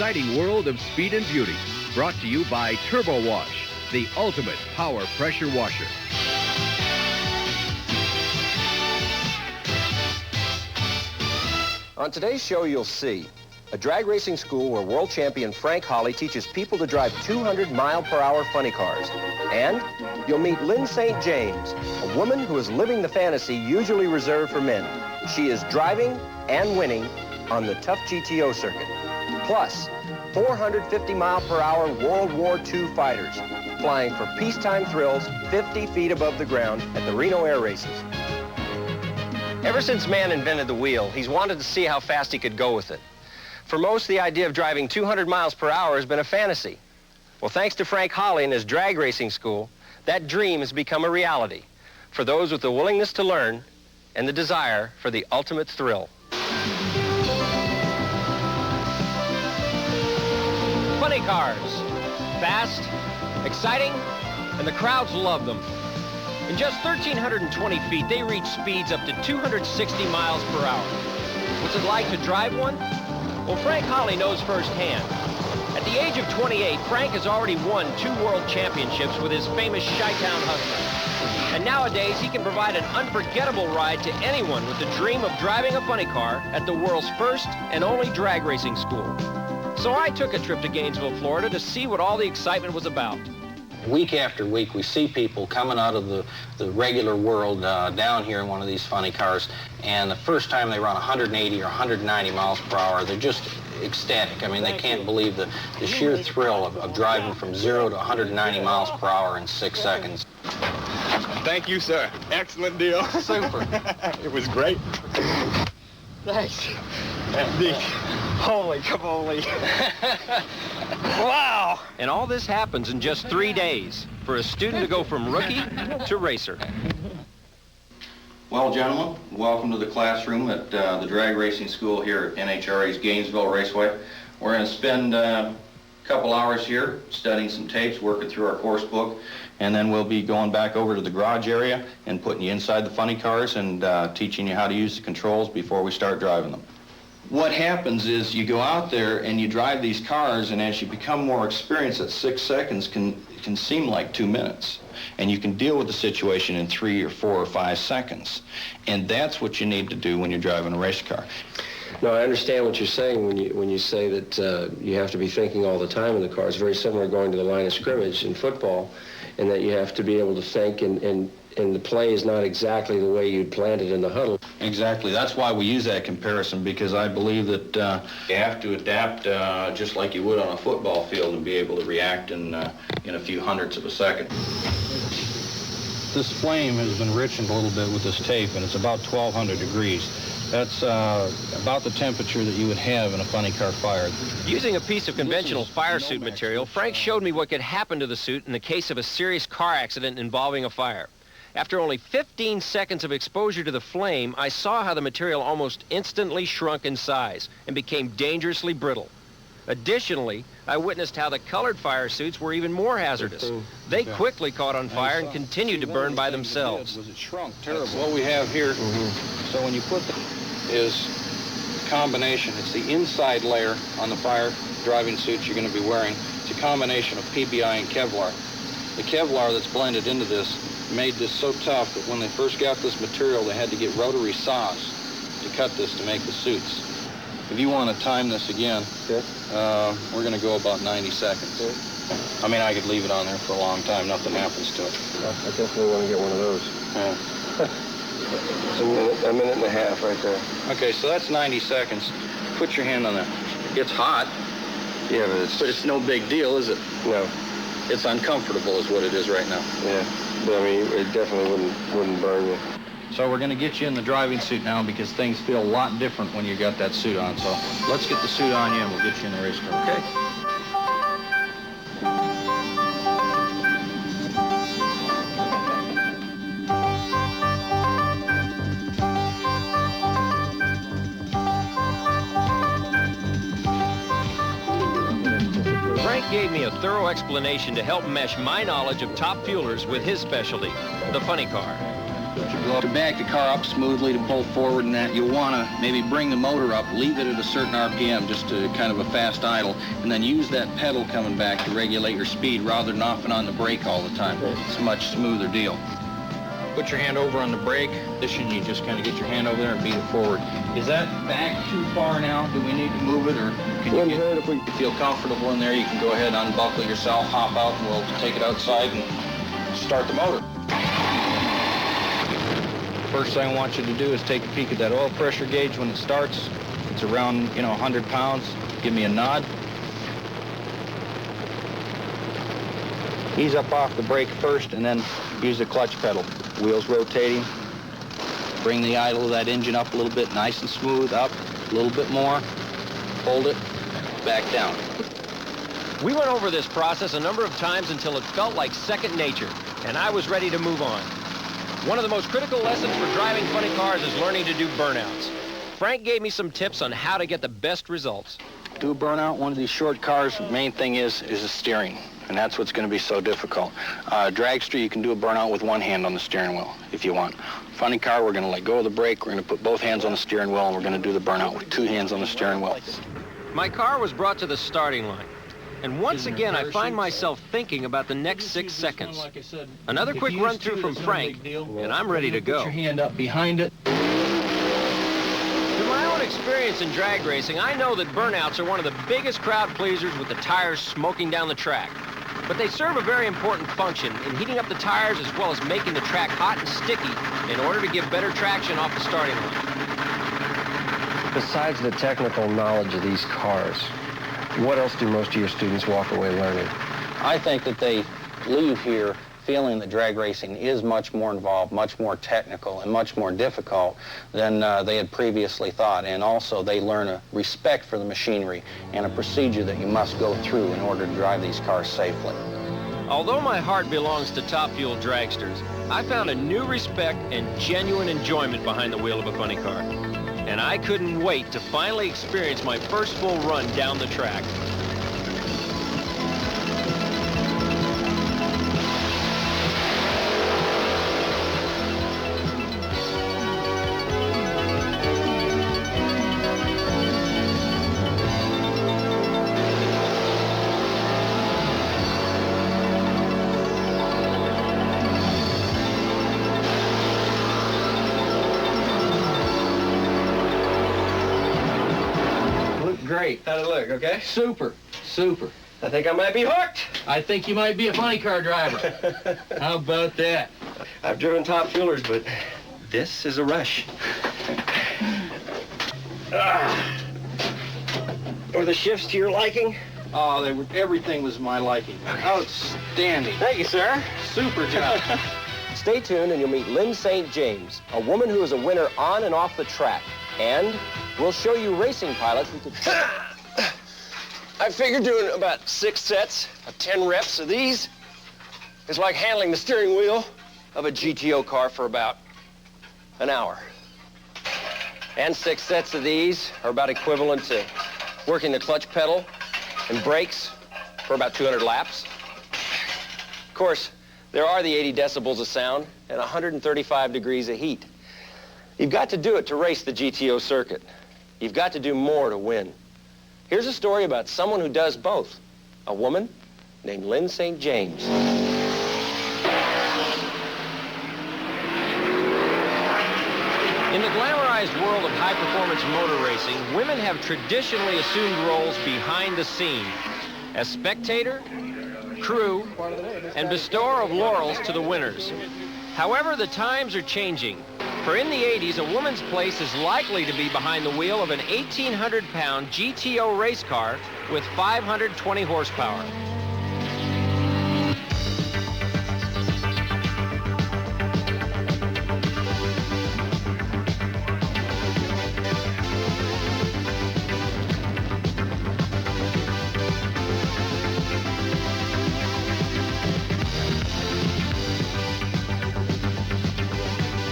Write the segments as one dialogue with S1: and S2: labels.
S1: exciting world of speed and beauty. Brought to you by Turbo Wash, the ultimate power pressure washer.
S2: On today's show, you'll see a drag racing school where world champion Frank Holly teaches people to drive 200-mile-per-hour funny cars. And you'll meet Lynn St. James, a woman who is living the fantasy usually reserved for men. She is driving and winning on the tough GTO circuit. Plus, 450-mile-per-hour World War II fighters flying for peacetime thrills 50 feet above the ground at the Reno Air Races. Ever since man invented the wheel, he's wanted to see how fast he could go with it. For most, the idea of driving 200 miles per hour has been a fantasy. Well, thanks to Frank Holly and his drag racing school, that dream has become a reality for those with the willingness to learn and the desire for the ultimate thrill. Funny cars. Fast, exciting, and the crowds love them. In just 1,320 feet, they reach speeds up to 260 miles per hour. What's it like to drive one? Well, Frank Holly knows firsthand. At the age of 28, Frank has already won 2 world championships with his famous Chi-Town Hustler. And nowadays, he can provide an unforgettable ride to anyone with the dream of driving a funny car at the world's first and only drag racing school. So I took a trip to Gainesville, Florida to see what all the excitement was about.
S3: Week after week, we see people coming out of the regular world down here in one of these funny cars, and the first time they run 180 or 190 miles per hour, they're just ecstatic. I mean, they can't believe the sheer thrill of driving from 0 to 190 miles per hour in 6 seconds.
S4: Thank you, sir. Excellent deal.
S3: Super.
S4: It was great.
S2: Thanks.
S4: Holy cavoli.
S2: Wow!
S1: And all this happens in just 3 days for a student to go from rookie to racer.
S5: Well, gentlemen, welcome to the classroom at the drag racing school here at NHRA's Gainesville Raceway. We're going to spend a couple hours here studying some tapes, working through our course book, and then we'll be going back over to the garage area and putting you inside the funny cars and teaching you how to use the controls before we start driving them. What happens is you go out there and you drive these cars, and as you become more experienced, that 6 seconds can seem like 2 minutes. And you can deal with the situation in 3 or 4 or 5 seconds. And that's what you need to do when you're driving a race car.
S2: No, I understand what you're saying when you say that you have to be thinking all the time in the car. It's very similar to going to the line of scrimmage in football, and that you have to be able to think, and the play is not exactly the way you'd planned it in the huddle.
S5: Exactly. That's why we use that comparison, because I believe that you have to adapt just like you would on a football field and be able to react in a few hundredths of a second.
S3: This flame has been richened a little bit with this tape, and it's about 1,200 degrees. That's about the temperature that you would have in a funny car fire.
S1: Using a piece of conventional fire suit material, Frank showed me what could happen to the suit in the case of a serious car accident involving a fire. After only 15 seconds of exposure to the flame, I saw how the material almost instantly shrunk in size and became dangerously brittle. Additionally, I witnessed how the colored fire suits were even more hazardous. They quickly caught on fire and continued to burn by themselves.
S3: It shrunk terribly. What we have here, so when you put is a combination. It's the inside layer on the fire driving suits you're going to be wearing. It's a combination of PBI and Kevlar. The Kevlar that's blended into this made this so tough that when they first got this material, they had to get rotary saws to cut this to make the suits. If you want to time this again, we're going to go about 90 seconds. I mean, I could leave it on there for a long time. Nothing happens to it.
S2: I definitely want to get one of those.
S3: Yeah.
S2: It's a minute and a half right there.
S3: Okay, so that's 90 seconds. Put your hand on that. It's hot.
S2: Yeah,
S3: but it's no big deal, is it?
S2: No.
S3: It's uncomfortable is what it is right now.
S2: Yeah, but I mean, it definitely wouldn't burn you.
S3: So we're going to get you in the driving suit now because things feel a lot different when you got that suit on. So let's get the suit on you and we'll get you in the race car, okay?
S1: Frank gave me a thorough explanation to help mesh my knowledge of top fuelers with his specialty, the funny car.
S3: To back the car up smoothly, to pull forward and that, you'll want to maybe bring the motor up, leave it at a certain RPM, just to kind of a fast idle, and then use that pedal coming back to regulate your speed rather than off and on the brake all the time. It's a much smoother deal. Put your hand over on the brake. You just kind of get your hand over there and beat it forward. Is that back too far now? Do we need to move it, or can you if you feel comfortable in there, you can go ahead and unbuckle yourself, hop out, and we'll take it outside and start the motor. First thing I want you to do is take a peek at that oil pressure gauge when it starts. It's around, 100 pounds. Give me a nod. Ease up off the brake first and then use the clutch pedal. Wheels rotating. Bring the idle of that engine up a little bit, nice and smooth, up a little bit more. Hold it, back down.
S1: We went over this process a number of times until it felt like second nature, and I was ready to move on. One of the most critical lessons for driving funny cars is learning to do burnouts. Frank gave me some tips on how to get the best results.
S3: Do a burnout, one of these short cars, the main thing is the steering, and that's what's going to be so difficult. Dragster, you can do a burnout with one hand on the steering wheel if you want. Funny car, we're going to let go of the brake, we're going to put both hands on the steering wheel, and we're going to do the burnout with two hands on the steering wheel.
S1: My car was brought to the starting line. And once again, I find myself thinking about the next 6 seconds. Another quick run through from Frank, and I'm ready to go.
S3: Put your hand up behind it.
S1: Through my own experience in drag racing, I know that burnouts are one of the biggest crowd pleasers with the tires smoking down the track. But they serve a very important function in heating up the tires as well as making the track hot and sticky in order to give better traction off the starting line.
S2: Besides the technical knowledge of these cars, what else do most of your students walk away learning?
S3: I think that they leave here feeling that drag racing is much more involved, much more technical, and much more difficult than they had previously thought. And also they learn a respect for the machinery and a procedure that you must go through in order to drive these cars safely.
S1: Although my heart belongs to Top Fuel dragsters, I found a new respect and genuine enjoyment behind the wheel of a funny car. And I couldn't wait to finally experience my first full run down the track.
S3: Great.
S2: How'd it look, okay?
S3: Super, super.
S2: I think I might be hooked.
S3: I think you might be a funny car driver. How about that?
S2: I've driven Top Fuelers, but this is a rush. Were the shifts to your liking?
S3: Oh, everything was my liking. Outstanding.
S2: Thank you, sir.
S3: Super job.
S2: Stay tuned and you'll meet Lynn St. James, a woman who is a winner on and off the track. And we'll show you racing pilots who could... I figure doing about 6 sets of 10 reps of these is like handling the steering wheel of a GTO car for about an hour. And 6 sets of these are about equivalent to working the clutch pedal and brakes for about 200 laps. Of course, there are the 80 decibels of sound and 135 degrees of heat. You've got to do it to race the GTO circuit. You've got to do more to win. Here's a story about someone who does both, a woman named Lynn St. James.
S1: In the glamorized world of high-performance motor racing, women have traditionally assumed roles behind the scene as spectator, crew, and bestower of laurels to the winners. However, the times are changing. For in the 80s, a woman's place is likely to be behind the wheel of an 1,800-pound GTO race car with 520 horsepower.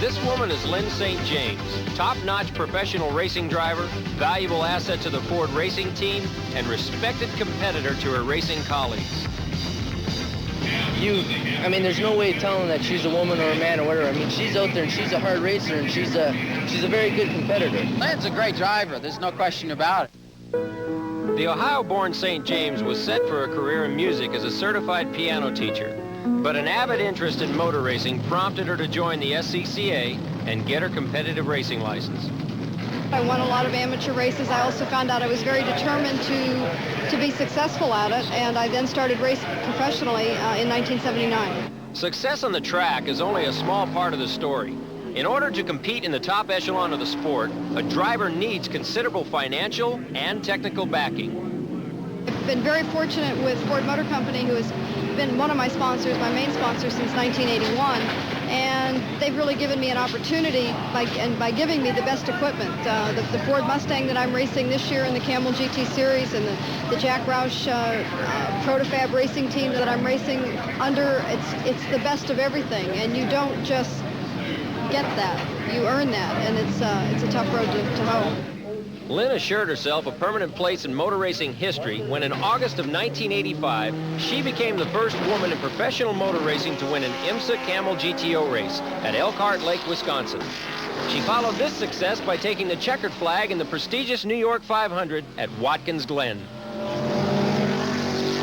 S1: This woman is Lynn St. James, top-notch professional racing driver, valuable asset to the Ford racing team, and respected competitor to her racing colleagues.
S6: I mean, there's no way of telling that she's a woman or a man or whatever. I mean, she's out there and she's a hard racer and she's a very good competitor.
S7: Lynn's a great driver. There's no question about it.
S1: The Ohio-born St. James was set for a career in music as a certified piano teacher, but an avid interest in motor racing prompted her to join the SCCA and get her competitive racing license.
S8: I won a lot of amateur races. I also found out I was very determined to be successful at it, and I then started racing professionally in 1979.
S1: Success on the track is only a small part of the story. In order to compete in the top echelon of the sport, a driver needs considerable financial and technical backing.
S8: I've been very fortunate with Ford Motor Company, who has been one of my sponsors, my main sponsor since 1981, and they've really given me an opportunity by giving me the best equipment. The Ford Mustang that I'm racing this year in the Camel GT Series and the Jack Roush Protofab racing team that I'm racing under, it's the best of everything, and you don't just get that. You earn that, and it's a tough road to hoe.
S1: Lynn assured herself a permanent place in motor racing history when in August of 1985, she became the first woman in professional motor racing to win an IMSA Camel GTO race at Elkhart Lake, Wisconsin. She followed this success by taking the checkered flag in the prestigious New York 500 at Watkins Glen.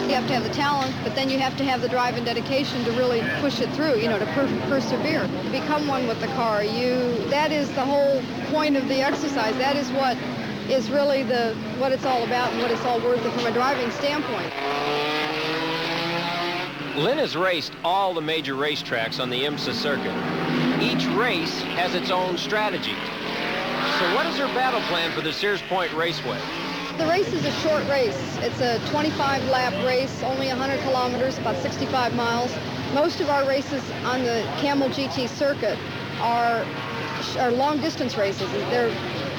S8: You have to have the talent, but then you have to have the drive and dedication to really push it through, you know, to persevere, to become one with the car. That is the whole point of the exercise. That is what is really what it's all about and what it's all worth from a driving standpoint.
S1: Lynn has raced all the major racetracks on the IMSA circuit. Each race has its own strategy. So what is her battle plan for the Sears Point Raceway?
S8: The race is a short race. It's a 25-lap race, only 100 kilometers, about 65 miles. Most of our races on the Camel GT circuit are long-distance races. They're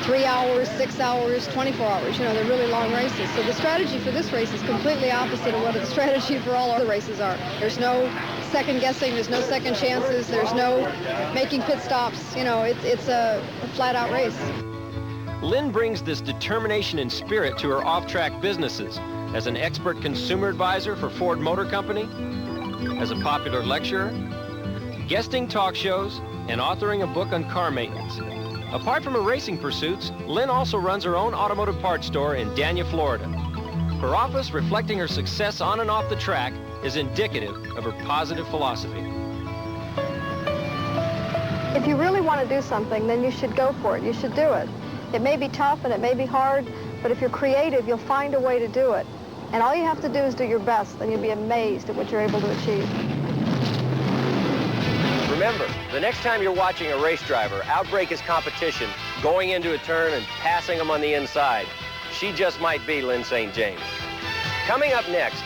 S8: 3 hours, 6 hours, 24 hours. You know, they're really long races. So the strategy for this race is completely opposite of what the strategy for all other races are. There's no second guessing. There's no second chances. There's no making pit stops. You know, it's a flat-out race.
S1: Lynn brings this determination and spirit to her off-track businesses as an expert consumer advisor for Ford Motor Company, as a popular lecturer, guesting talk shows, and authoring a book on car maintenance. Apart from her racing pursuits, Lynn also runs her own automotive parts store in Dania, Florida. Her office, reflecting her success on and off the track, is indicative of her positive philosophy.
S8: If you really want to do something, then you should go for it. You should do it. It may be tough and it may be hard, but if you're creative, you'll find a way to do it. And all you have to do is do your best, and you'll be amazed at what you're able to achieve.
S2: Remember, the next time you're watching a race driver outbrake his competition, going into a turn and passing him on the inside, she just might be Lynn St. James. Coming up next,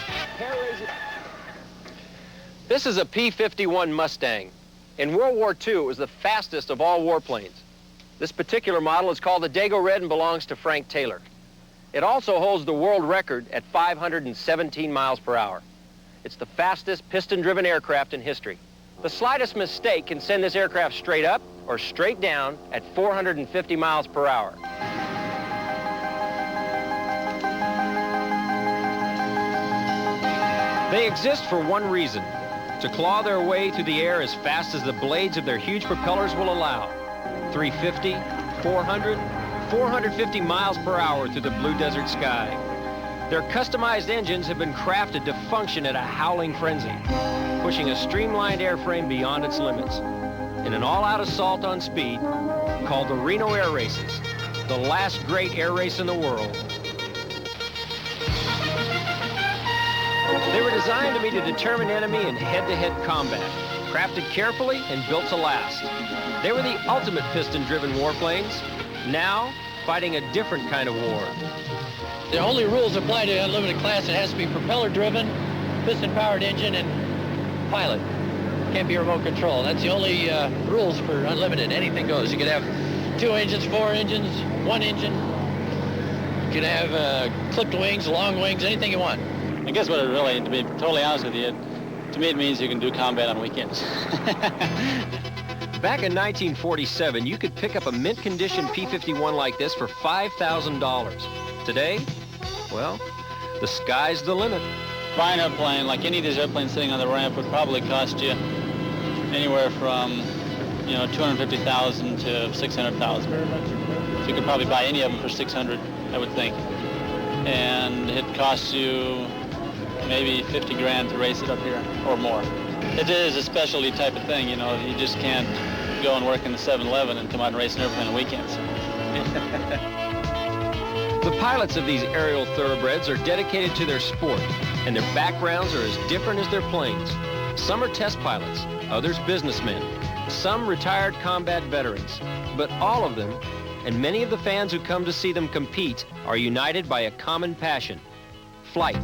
S2: this is a P-51 Mustang. In World War II, it was the fastest of all warplanes. This particular model is called the Dago Red and belongs to Frank Taylor. It also holds the world record at 517 miles per hour. It's the fastest piston-driven aircraft in history. The slightest mistake can send this aircraft straight up or straight down at 450 miles per hour. They exist for one reason: to claw their way through the air as fast as the blades of their huge propellers will allow. 350, 400, 450 miles per hour through the blue desert sky. Their customized engines have been crafted to function at a howling frenzy, pushing a streamlined airframe beyond its limits. In an all-out assault on speed called the Reno Air Races, the last great air race in the world. They were designed to meet a determined enemy in head-to-head combat, crafted carefully and built to last. They were the ultimate piston-driven warplanes, now fighting a different kind of war.
S6: The only rules apply to unlimited class. It has to be propeller-driven, piston-powered engine, and pilot. Can't be remote control. That's the only rules for unlimited. Anything goes. You could have 2 engines, 4 engines, 1 engine. You could have clipped wings, long wings, anything you want.
S9: I guess what it really, to be totally honest with you, to me it means you can do combat on weekends.
S1: Back in 1947, you could pick up a mint-condition P-51 like this for $5,000. Today, well, the sky's the limit.
S9: buying a plane, like any of these airplanes sitting on the ramp, would probably cost you anywhere from, you know, $250,000 to $600,000. So you could probably buy any of them for $600, I would think. And it costs you maybe 50 grand to race it up here or more. It is a specialty type of thing, you know. You just can't go and work in the 7-Eleven and come out and race an airplane on weekends.
S1: The pilots of these aerial thoroughbreds are dedicated to their sport, and their backgrounds are as different as their planes. Some are test pilots, others businessmen, some retired combat veterans, but all of them, and many of the fans who come to see them compete, are united by a common passion: flight.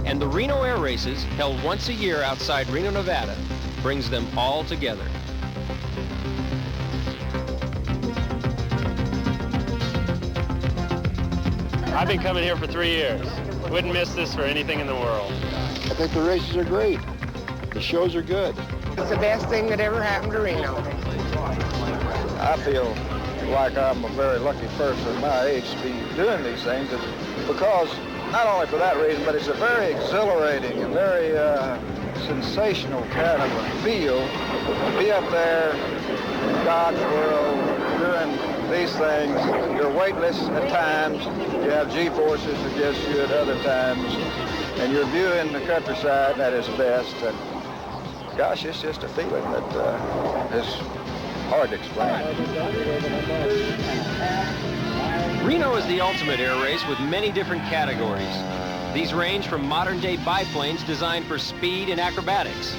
S1: And the Reno Air Races, held once a year outside Reno, Nevada, brings them all together.
S10: I've been coming here for 3 years. Wouldn't miss this for anything in the world.
S11: I think the races are great. The shows are good.
S12: It's the best thing that ever happened to Reno.
S11: I feel like I'm a very lucky person my age to be doing these things because, not only for that reason, but it's a very exhilarating and very sensational kind of a feel to be up there in God's world doing these things. You're weightless at times. You have G-forces against you at other times. And you're viewing the countryside at its best. And gosh, it's just a feeling that is hard to explain.
S1: Reno is the ultimate air race with many different categories. These range from modern-day biplanes designed for speed and acrobatics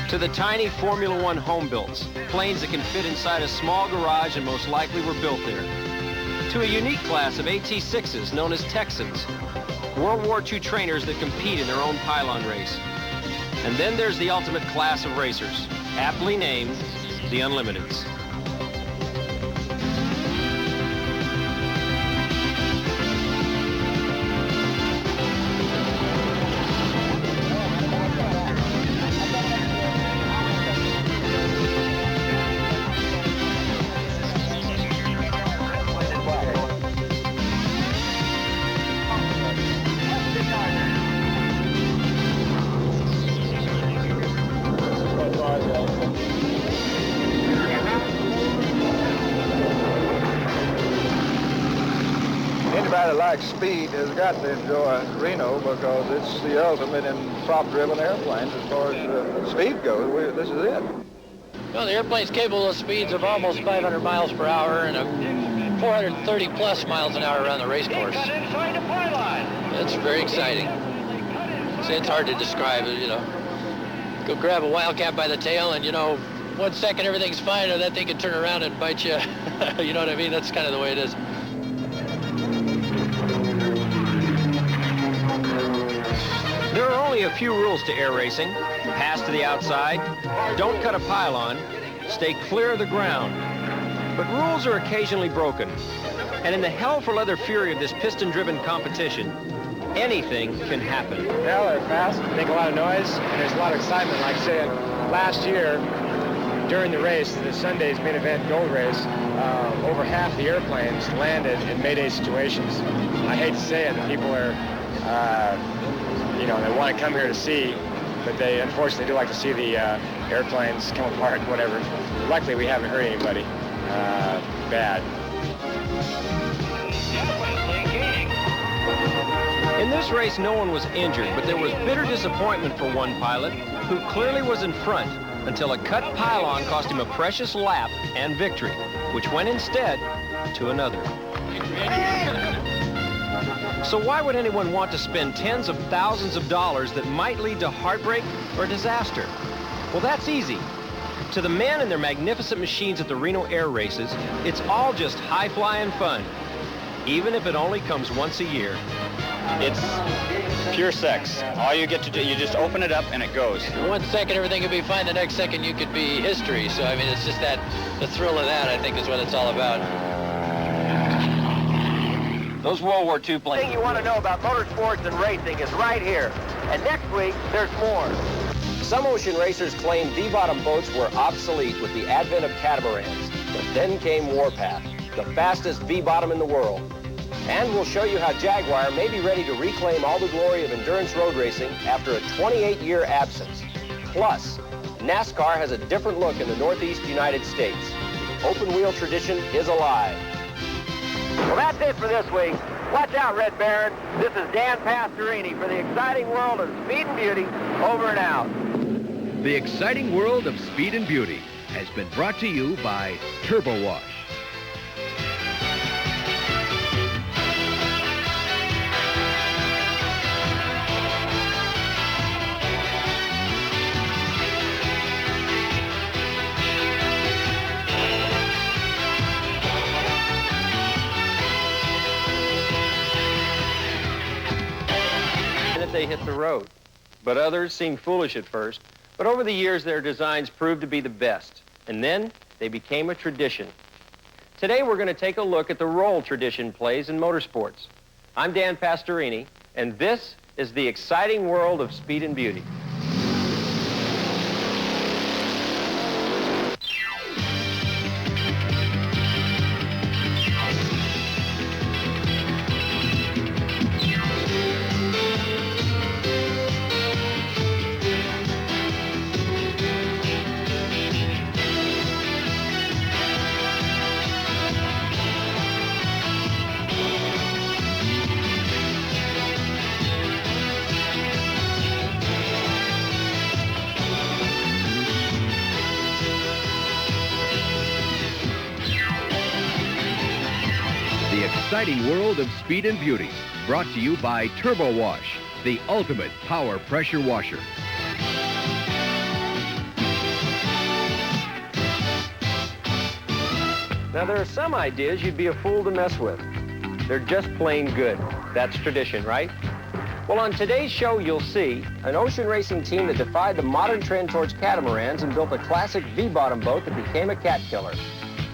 S1: to the tiny Formula One home-builts, planes that can fit inside a small garage and most likely were built there, to a unique class of AT-6s known as Texans, World War II trainers that compete in their own pylon race. And then there's the ultimate class of racers, aptly named the Unlimiteds.
S11: Anybody that likes speed has got to enjoy Reno because it's the ultimate in prop-driven airplanes as far as speed goes. This is it.
S6: Well, the airplane's capable of speeds of almost 500 miles per hour and 430 plus miles an hour around the race course. It's very exciting. It's hard to describe it, you know. Go grab a wildcat by the tail and, you know, 1 second everything's fine and that thing can turn around and bite you. You know what I mean? That's kind of the way it is.
S1: There are only a few rules to air racing. Pass to the outside, don't cut a pylon, stay clear of the ground. But rules are occasionally broken. And in the hell for leather fury of this piston-driven competition, anything can happen.
S10: Well, they're fast, make a lot of noise, and there's a lot of excitement. Like saying, last year, during the race, the Sunday's main event gold race, over half the airplanes landed in Mayday situations. I hate to say it, the people are, you know, they want to come here to see, but they unfortunately do like to see the airplanes come apart, whatever. Luckily, we haven't hurt anybody bad.
S1: In this race, no one was injured, but there was bitter disappointment for one pilot who clearly was in front until a cut pylon cost him a precious lap and victory, which went instead to another. So why would anyone want to spend tens of thousands of dollars that might lead to heartbreak or disaster? Well, that's easy. To the men and their magnificent machines at the Reno Air Races, it's all just high-flying fun, even if it only comes once a year.
S4: It's pure sex. All you get to do, you just open it up and it goes.
S6: 1 second, everything could be fine. The next second, you could be history. So, I mean, it's just that, the thrill of that, I think, is what it's all about.
S2: Those World War II planes. The thing you want to know about motorsports and racing is right here. And next week, there's more. Some ocean racers claimed V-bottom boats were obsolete with the advent of catamarans. But then came Warpath, the fastest V-bottom in the world. And we'll show you how Jaguar may be ready to reclaim all the glory of endurance road racing after a 28-year absence. Plus, NASCAR has a different look in the Northeast United States. The open-wheel tradition is alive. Well, that's it for this week. Watch out, Red Baron. This is Dan Pastorini for the exciting world of speed and beauty. Over and out.
S13: The exciting world of speed and beauty has been brought to you by Turbo Wash.
S1: They hit the road, but others seemed foolish at first. But over the years, their designs proved to be the best, and then they became a tradition. Today, we're going to take a look at the role tradition plays in motorsports. I'm Dan Pastorini, and this is the exciting world of speed and beauty.
S13: The exciting world of speed and beauty, brought to you by Turbo Wash, the ultimate power pressure washer.
S1: Now, there are some ideas you'd be a fool to mess with. They're just plain good. That's tradition, right? Well, on today's show, you'll see an ocean racing team that defied the modern trend towards catamarans and built a classic V-bottom boat that became a cat killer.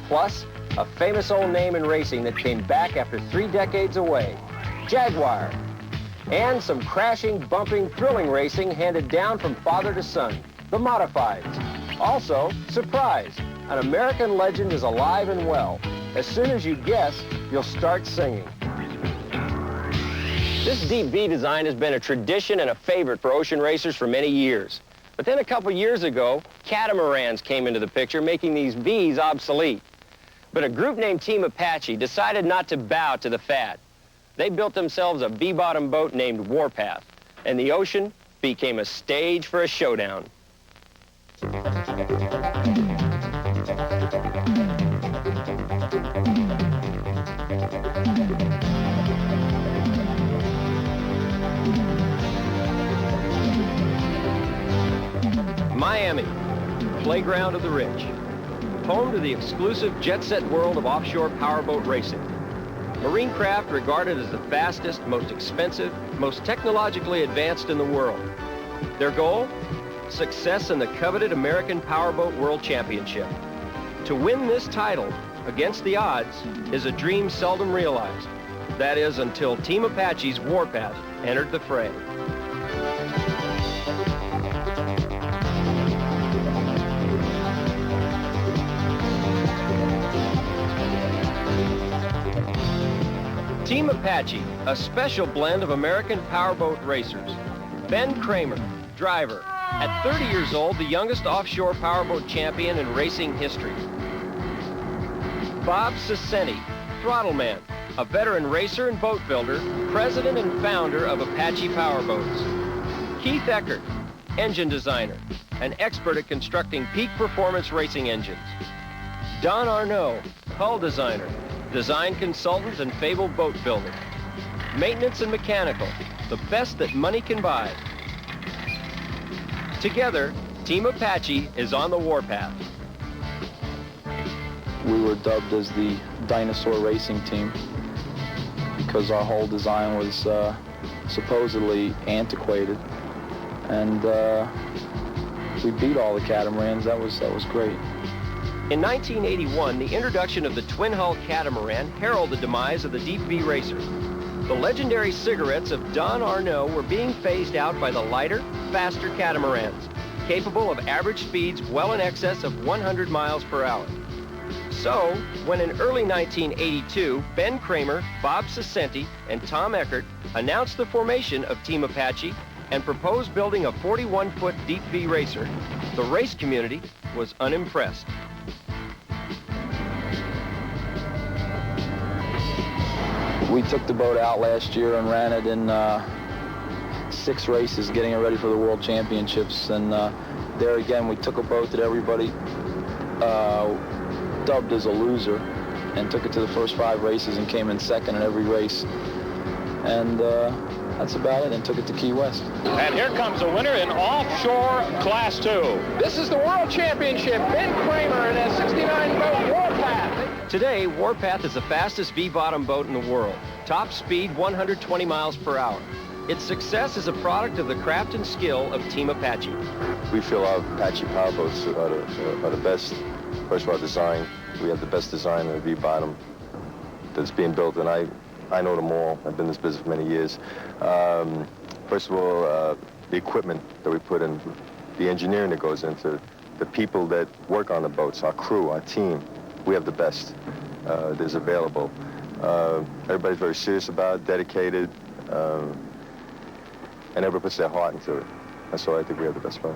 S1: Plus, a famous old name in racing that came back after 3 decades away, Jaguar. And some crashing, bumping, thrilling racing handed down from father to son, the Modifieds. Also, surprise, an American legend is alive and well. As soon as you guess, you'll start singing. This deep V design has been a tradition and a favorite for ocean racers for many years. But then a couple years ago, catamarans came into the picture, making these Vs obsolete. But a group named Team Apache decided not to bow to the fad. They built themselves a V-bottom boat named Warpath, and the ocean became a stage for a showdown. Miami, playground of the rich. Home to the exclusive jet-set world of offshore powerboat racing. Marine craft regarded as the fastest, most expensive, most technologically advanced in the world. Their goal? Success in the coveted American Powerboat World Championship. To win this title, against the odds, is a dream seldom realized. That is, until Team Apache's Warpath entered the fray. Team Apache, a special blend of American powerboat racers. Ben Kramer, driver. At 30 years old, the youngest offshore powerboat champion in racing history. Bob Ciceni, throttle man, a veteran racer and boat builder, president and founder of Apache Powerboats. Keith Eckert, engine designer, an expert at constructing peak performance racing engines. Don Arnaud, hull designer, design consultant and fabled boat builder. Maintenance and mechanical, the best that money can buy. Together, Team Apache is on the warpath.
S14: We were dubbed as the dinosaur racing team because our whole design was supposedly antiquated, and we beat all the catamarans. That was great.
S1: In 1981, the introduction of the twin-hull catamaran heralded the demise of the Deep V racer. The legendary cigarettes of Don Arnaud were being phased out by the lighter, faster catamarans, capable of average speeds well in excess of 100 miles per hour. So, when in early 1982, Ben Kramer, Bob Cicenti, and Tom Eckert announced the formation of Team Apache and proposed building a 41-foot deep V racer, the race community was unimpressed.
S14: We took the boat out last year and ran it in 6 races, getting it ready for the World Championships. And there again, we took a boat that everybody dubbed as a loser and took it to the first 5 races and came in second in every race. And that's about it, and took it to Key West.
S4: And here comes a winner in offshore Class 2.
S12: This is the World Championship. Ben Kramer in a 69-boat Warpath.
S1: Today, Warpath is the fastest V-bottom boat in the world. Top speed 120 miles per hour. Its success is a product of the craft and skill of Team Apache.
S15: We feel our Apache powerboats are the best. First of all, design. We have the best design in the V-bottom that's being built, and I know them all. I've been in this business for many years. First of all, the equipment that we put in, the engineering that goes into, the people that work on the boats, our crew, our team, we have the best that's available. Everybody's very serious about it, dedicated, and everybody puts their heart into it. That's why I think we have the best boat.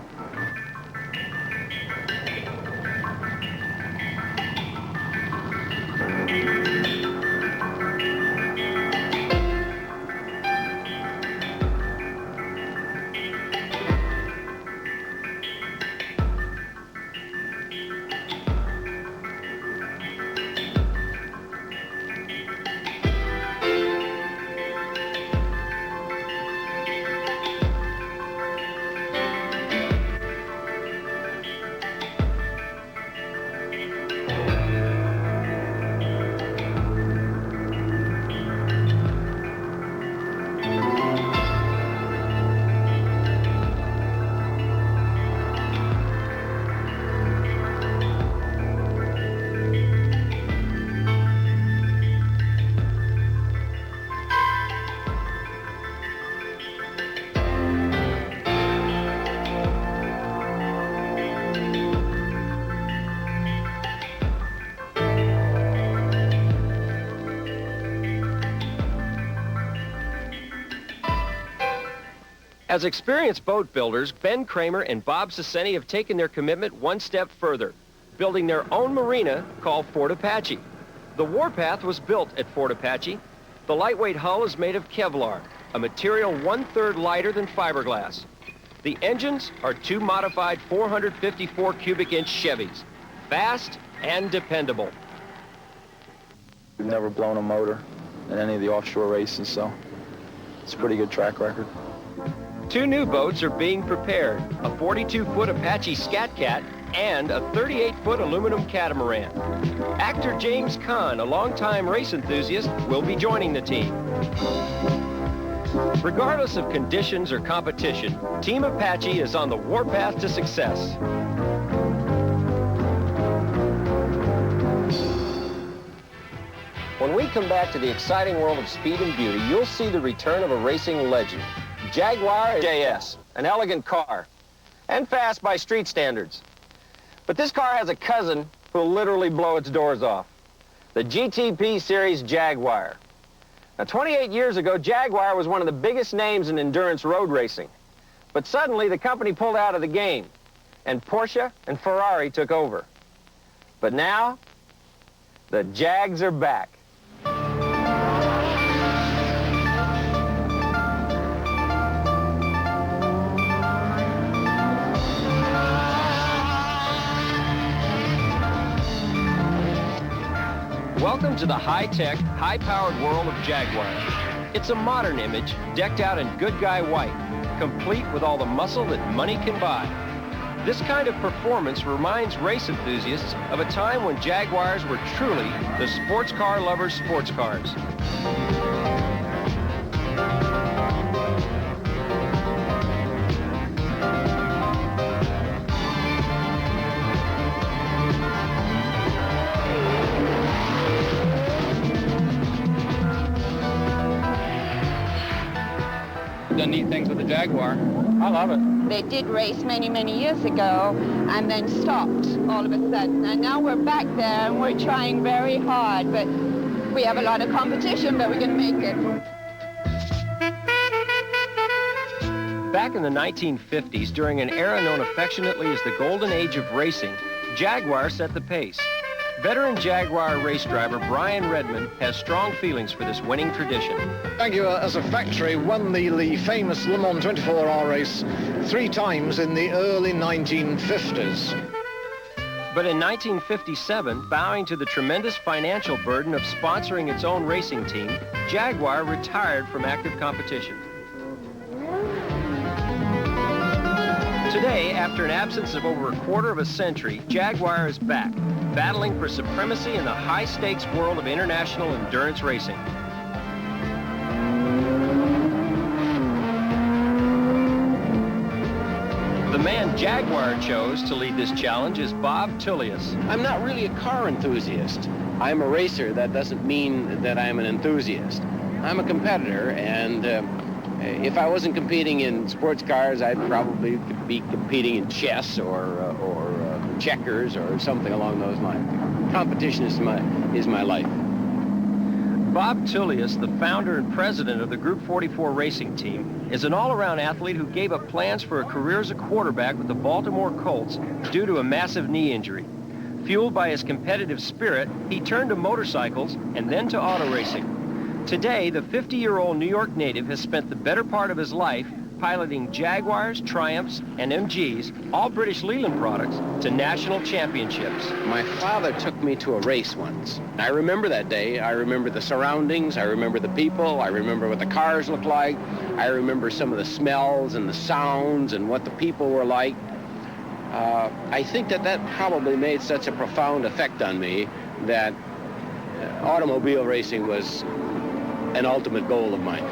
S1: As experienced boat builders, Ben Kramer and Bob Cicenti have taken their commitment one step further, building their own marina called Fort Apache. The Warpath was built at Fort Apache. The lightweight hull is made of Kevlar, a material 1/3 lighter than fiberglass. The engines are 2 modified 454 cubic inch Chevys, fast and dependable.
S14: We've never blown a motor in any of the offshore races, so it's a pretty good track record.
S1: 2 new boats are being prepared, a 42-foot Apache Scat Cat and a 38-foot aluminum catamaran. Actor James Caan, a longtime race enthusiast, will be joining the team. Regardless of conditions or competition, Team Apache is on the warpath to success. When we come back to the exciting world of speed and beauty, you'll see the return of a racing legend. Jaguar JS, an elegant car, and fast by street standards. But this car has a cousin who'll literally blow its doors off. The GTP Series Jaguar. Now, 28 years ago, Jaguar was one of the biggest names in endurance road racing. But suddenly, the company pulled out of the game, and Porsche and Ferrari took over. But now, the Jags are back. Welcome to the high-tech, high-powered world of Jaguar. It's a modern image, decked out in good guy white, complete with all the muscle that money can buy. This kind of performance reminds race enthusiasts of a time when Jaguars were truly the sports car lovers' sports cars.
S3: Done neat things with the Jaguar. I love it.
S16: They did race many, many years ago, and then stopped all of a sudden. And now we're back there and we're trying very hard, but we have a lot of competition, but we're going to make it.
S1: Back in the 1950s, during an era known affectionately as the golden age of racing, Jaguar set the pace. Veteran Jaguar race driver Brian Redmond has strong feelings for this winning tradition.
S12: Jaguar, as a factory, won the famous Le Mans 24-hour race 3 times in the early 1950s.
S1: But in 1957, bowing to the tremendous financial burden of sponsoring its own racing team, Jaguar retired from active competition. Today, after an absence of over a quarter of a century, Jaguar is back, battling for supremacy in the high-stakes world of international endurance racing. The man Jaguar chose to lead this challenge is Bob Tullius.
S17: I'm not really a car enthusiast. I'm a racer. That doesn't mean that I'm an enthusiast. I'm a competitor, and if I wasn't competing in sports cars, I'd probably be competing in chess or checkers or something along those lines. Competition is my life.
S1: Bob Tullius, the founder and president of the Group 44 racing team, is an all-around athlete who gave up plans for a career as a quarterback with the Baltimore Colts due to a massive knee injury. Fueled by his competitive spirit, he turned to motorcycles and then to auto racing. Today, the 50-year-old New York native has spent the better part of his life piloting Jaguars, Triumphs, and MGs, all British Leyland products, to national championships.
S17: My father took me to a race once. I remember that day. I remember the surroundings. I remember the people. I remember what the cars looked like. I remember some of the smells and the sounds and what the people were like. I think that probably made such a profound effect on me that automobile racing was an ultimate goal of mine.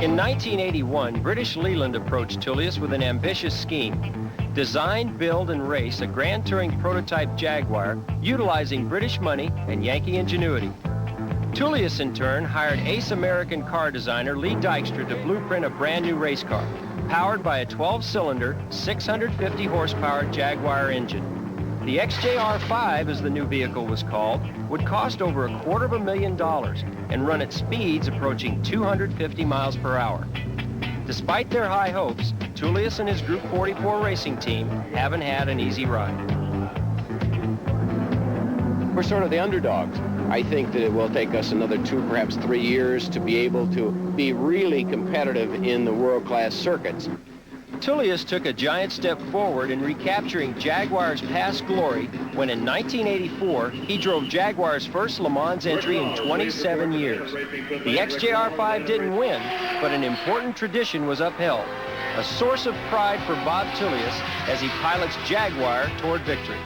S1: In 1981, British Leyland approached Tullius with an ambitious scheme. Design, build, and race a Grand Touring prototype Jaguar utilizing British money and Yankee ingenuity. Tullius, in turn, hired ace American car designer Lee Dykstra to blueprint a brand new race car, powered by a 12-cylinder, 650-horsepower Jaguar engine. The XJR5, as the new vehicle was called, would cost over $250,000 and run at speeds approaching 250 miles per hour. Despite their high hopes, Tullius and his Group 44 racing team haven't had an easy ride.
S17: We're sort of the underdogs. I think that it will take us another 2, perhaps 3 years to be able to be really competitive in the world-class circuits.
S1: Tullius took a giant step forward in recapturing Jaguar's past glory when in 1984 he drove Jaguar's first Le Mans entry in 27 years. The XJR5 didn't win, but an important tradition was upheld, a source of pride for Bob Tullius as he pilots Jaguar toward victory.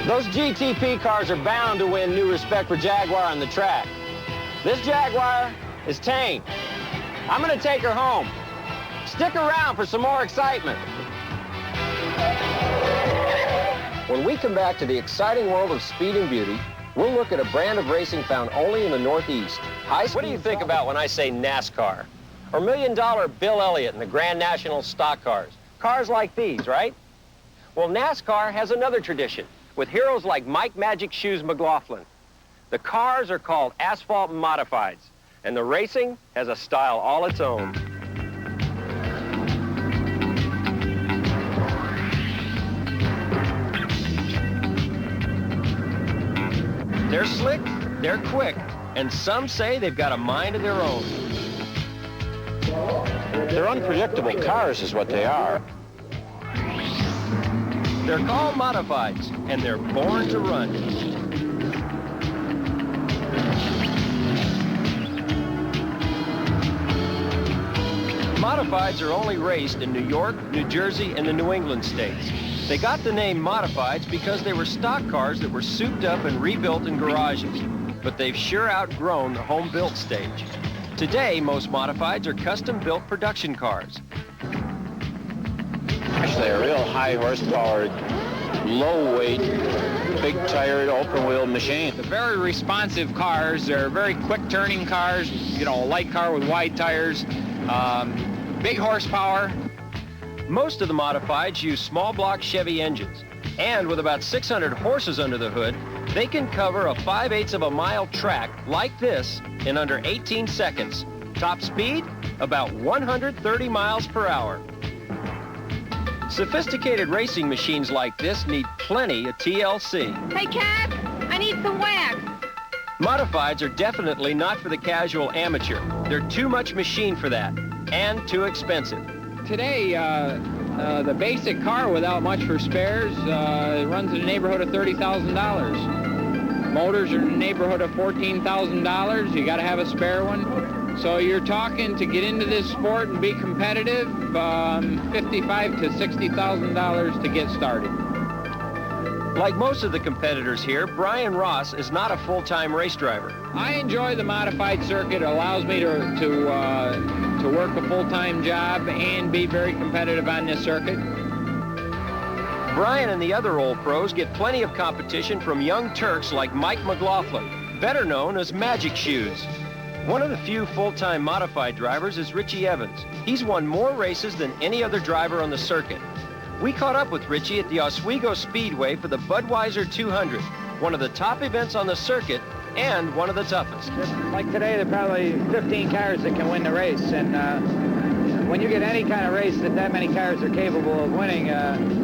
S4: Those GTP cars are bound to win new respect for Jaguar on the track. This Jaguar is tame. I'm going to take her home. Stick around for some more excitement.
S2: When we come back to the exciting world of speed and beauty, we'll look at a brand of racing found only in the Northeast.
S1: What do you think about when I say NASCAR? Or $1 Million Bill Elliott and the Grand National stock cars? Cars like these, right? Well, NASCAR has another tradition with heroes like Mike Magic Shoes McLaughlin. The cars are called asphalt modifieds, and the racing has a style all its own. They're slick, they're quick, and some say they've got a mind of their own.
S17: They're unpredictable cars is what they are.
S1: They're called modifieds, and they're born to run. Modifieds are only raced in New York, New Jersey, and the New England states. They got the name Modifieds because they were stock cars that were souped up and rebuilt in garages, but they've sure outgrown the home-built stage. Today, most Modifieds are custom-built production cars.
S17: Actually, a real high-horsepower, low-weight, big-tired, open-wheel machine.
S7: They're very responsive cars. They're very quick-turning cars, you know, a light car with wide tires, big horsepower.
S1: Most of the modifieds use small block Chevy engines, and with about 600 horses under the hood, they can cover a 5/8 of a mile track like this in under 18 seconds. Top speed, about 130 miles per hour. Sophisticated racing machines like this need plenty of TLC.
S16: Hey, Cap, I need some wax.
S1: Modifieds are definitely not for the casual amateur. They're too much machine for that, and too expensive.
S7: Today, the basic car without much for spares runs in the neighborhood of $30,000. Motors are in the neighborhood of $14,000. You got to have a spare one. So you're talking to get into this sport and be competitive, $55,000 to $60,000 to get started.
S1: Like most of the competitors here, Brian Ross is not a full-time race driver.
S7: I enjoy the modified circuit. It allows me to work a full-time job and be very competitive on this circuit.
S1: Brian and the other old pros get plenty of competition from young Turks like Mike McLaughlin, better known as Magic Shoes. One of the few full-time modified drivers is Richie Evans. He's won more races than any other driver on the circuit. We caught up with Richie at the Oswego Speedway for the Budweiser 200, one of the top events on the circuit and one of the toughest.
S10: Like today, there are probably 15 cars that can win the race, and when you get any kind of race that many cars are capable of winning,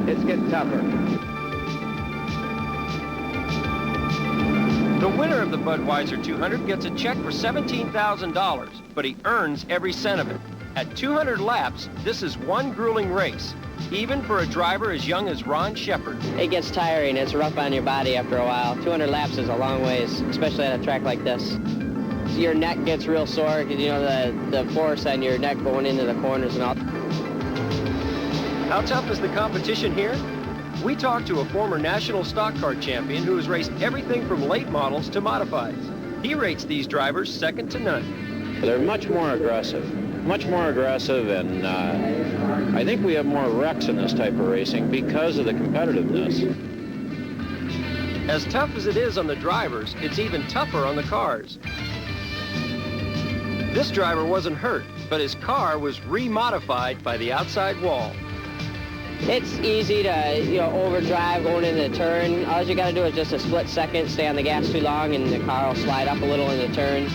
S10: it's getting tougher.
S1: The winner of the Budweiser 200 gets a check for $17,000, but he earns every cent of it. At 200 laps, this is one grueling race, even for a driver as young as Ron Shepard.
S4: It gets tiring. It's rough on your body after a while. 200 laps is a long ways, especially at a track like this. Your neck gets real sore because, you know, the force on your neck going into the corners and all.
S1: How tough is the competition here? We talked to a former national stock car champion who has raced everything from late models to modifieds. He rates these drivers second to none.
S17: They're much more aggressive, and I think we have more wrecks in this type of racing because of the competitiveness.
S1: As tough as it is on the drivers, it's even tougher on the cars. This driver wasn't hurt, but his car was re-modified by the outside wall.
S4: It's easy to, you know, overdrive going into the turn. All you got to do is just a split second, stay on the gas too long, and the car will slide up a little in the turns.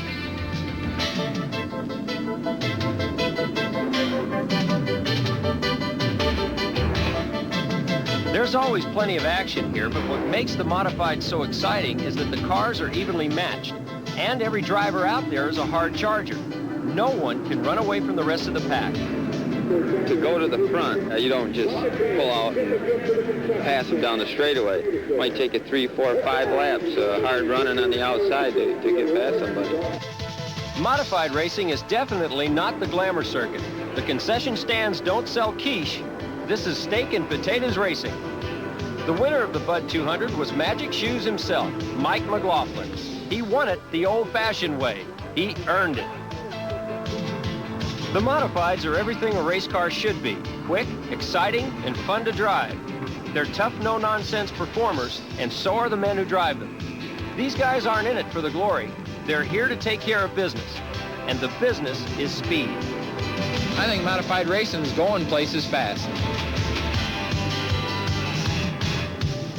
S1: There's always plenty of action here, but what makes the modified so exciting is that the cars are evenly matched, and every driver out there is a hard charger. No one can run away from the rest of the pack.
S18: To go to the front, you don't just pull out and pass them down the straightaway. It might take you 3, 4, 5 laps, hard running on the outside to get past somebody.
S1: Modified racing is definitely not the glamour circuit. The concession stands don't sell quiche. This is steak and potatoes racing. The winner of the Bud 200 was Magic Shoes himself, Mike McLaughlin. He won it the old-fashioned way. He earned it. The modifieds are everything a race car should be: quick, exciting, and fun to drive. They're tough, no-nonsense performers, and so are the men who drive them. These guys aren't in it for the glory. They're here to take care of business, and the business is speed.
S7: I think modified racing is going places fast.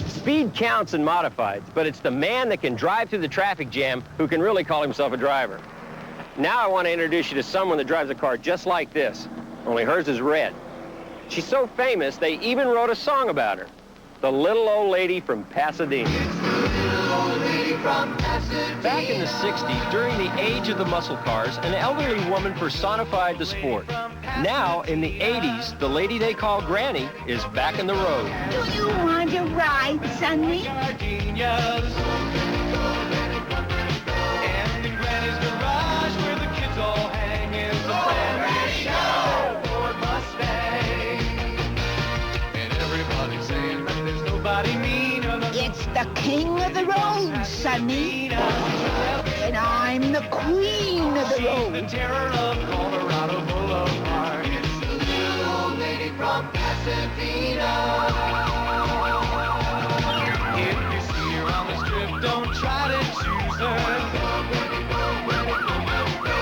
S1: Speed counts in modifieds, but it's the man that can drive through the traffic jam who can really call himself a driver. Now I want to introduce you to someone that drives a car just like this, only hers is red. She's so famous, they even wrote a song about her. The Little Old Lady from Pasadena. Back in the 60s, during the age of the muscle cars, an elderly woman personified the sport. Now, in the 80s, the lady they call Granny is back in the road.
S19: Do you want to ride, Sonny? It's the king of the road, Sonny. And I'm the queen of the road. The terror of Colorado Boulevard. It's the little old lady from Pasadena. If you see her on the strip, don't try to choose her.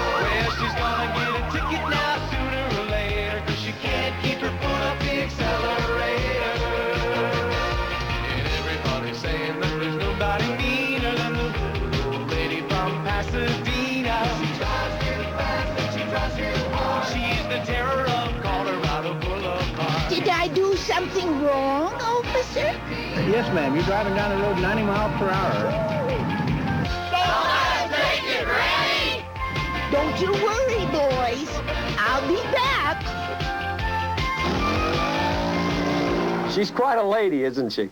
S19: Well, she's gonna get a ticket now sooner or later, 'cause she can't keep her foot up in terror of Colorado Boulevard. Did I do something wrong, officer?
S4: Yes, ma'am. You're driving down the road 90 miles per hour.
S19: Don't you worry, boys. I'll be back.
S1: She's quite a lady, isn't she?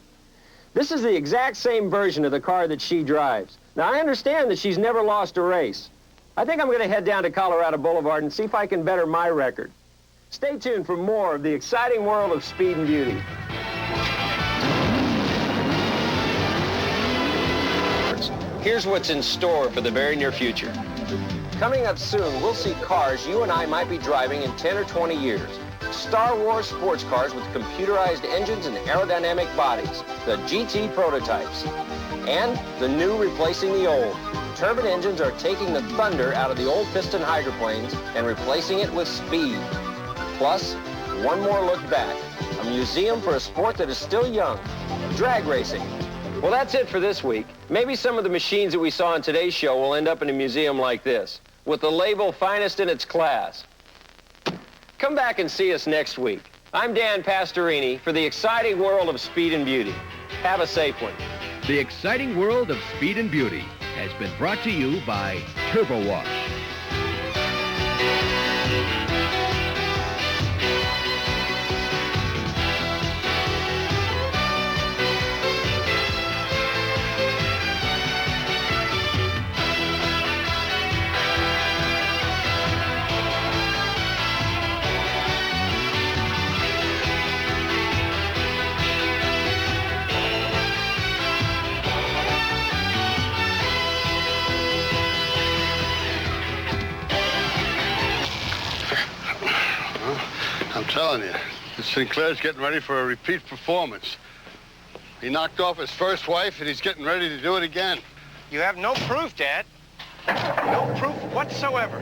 S1: This is the exact same version of the car that she drives. Now, I understand that she's never lost a race. I think I'm going to head down to Colorado Boulevard and see if I can better my record. Stay tuned for more of the exciting world of speed and beauty. Here's what's in store for the very near future. Coming up soon, we'll see cars you and I might be driving in 10 or 20 years. Star Wars sports cars with computerized engines and aerodynamic bodies, the GT prototypes. And the new replacing the old. Turbine engines are taking the thunder out of the old piston hydroplanes and replacing it with speed. Plus, one more look back. A museum for a sport that is still young, drag racing. Well, that's it for this week. Maybe some of the machines that we saw in today's show will end up in a museum like this, with the label finest in its class. Come back and see us next week. I'm Dan Pastorini for the exciting world of speed and beauty. Have a safe one.
S13: The exciting world of speed and beauty has been brought to you by Turbo Wash.
S20: I'm telling you, this Sinclair's getting ready for a repeat performance. He knocked off his first wife, and he's getting ready to do it again.
S21: You have no proof, Dad. No proof whatsoever.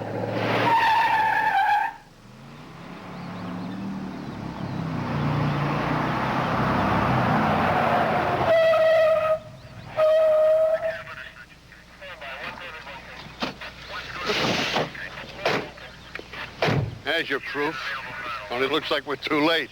S20: There's your proof. Only looks like we're too late.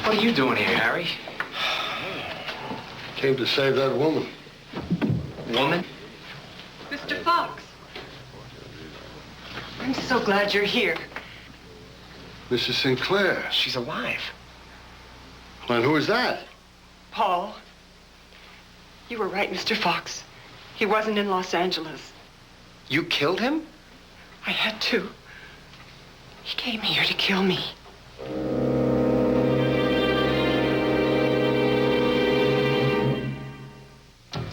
S22: What are you doing here, Harry?
S20: Came to save that woman.
S22: Woman?
S23: Mr. Fox. I'm so glad you're here.
S20: Mrs. Sinclair.
S22: She's alive.
S20: And who is that?
S23: Paul. You were right, Mr. Fox. He wasn't in Los Angeles.
S22: You killed him?
S23: I had to. He came here to kill me.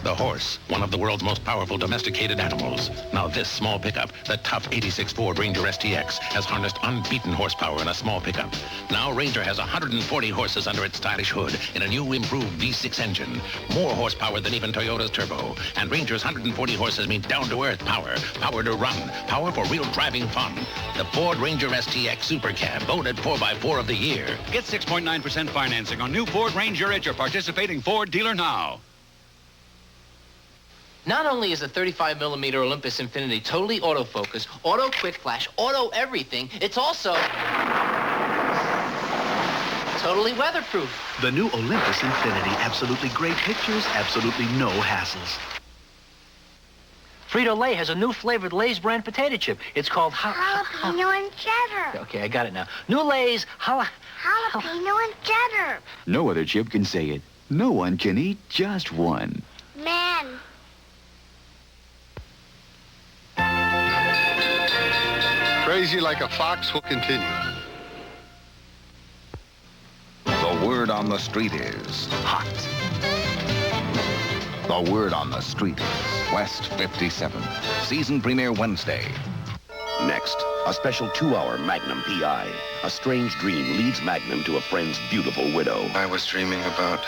S24: The horse, one of the world's most powerful domesticated animals. Now this small pickup, the tough 86 Ford Ranger STX, has harnessed unbeaten horsepower in a small pickup. Now Ranger has 140 horses under its stylish hood in a new improved V6 engine. More horsepower than even Toyota's turbo. And Ranger's 140 horses mean down-to-earth power. Power to run. Power for real driving fun. The Ford Ranger STX Super Cab, voted 4x4 of the year.
S25: Get 6.9% financing on new Ford Ranger at your participating Ford dealer now.
S26: Not only is the 35mm Olympus Infinity totally autofocus, auto quick flash, auto everything, it's also totally weatherproof.
S27: The new Olympus Infinity. Absolutely great pictures, absolutely no hassles.
S28: Frito-Lay has a new flavored Lay's brand potato chip. It's called
S29: jalapeno and cheddar.
S28: Okay, I got it now. New Lay's
S29: jalapeno and cheddar.
S30: No other chip can say it. No one can eat just one.
S29: Man.
S20: Crazy like a fox will continue.
S31: The word on the street is hot. The word on the street is West 57. Season premiere Wednesday.
S32: Next, a special 2-hour Magnum PI. A strange dream leads Magnum to a friend's beautiful widow.
S33: I was dreaming about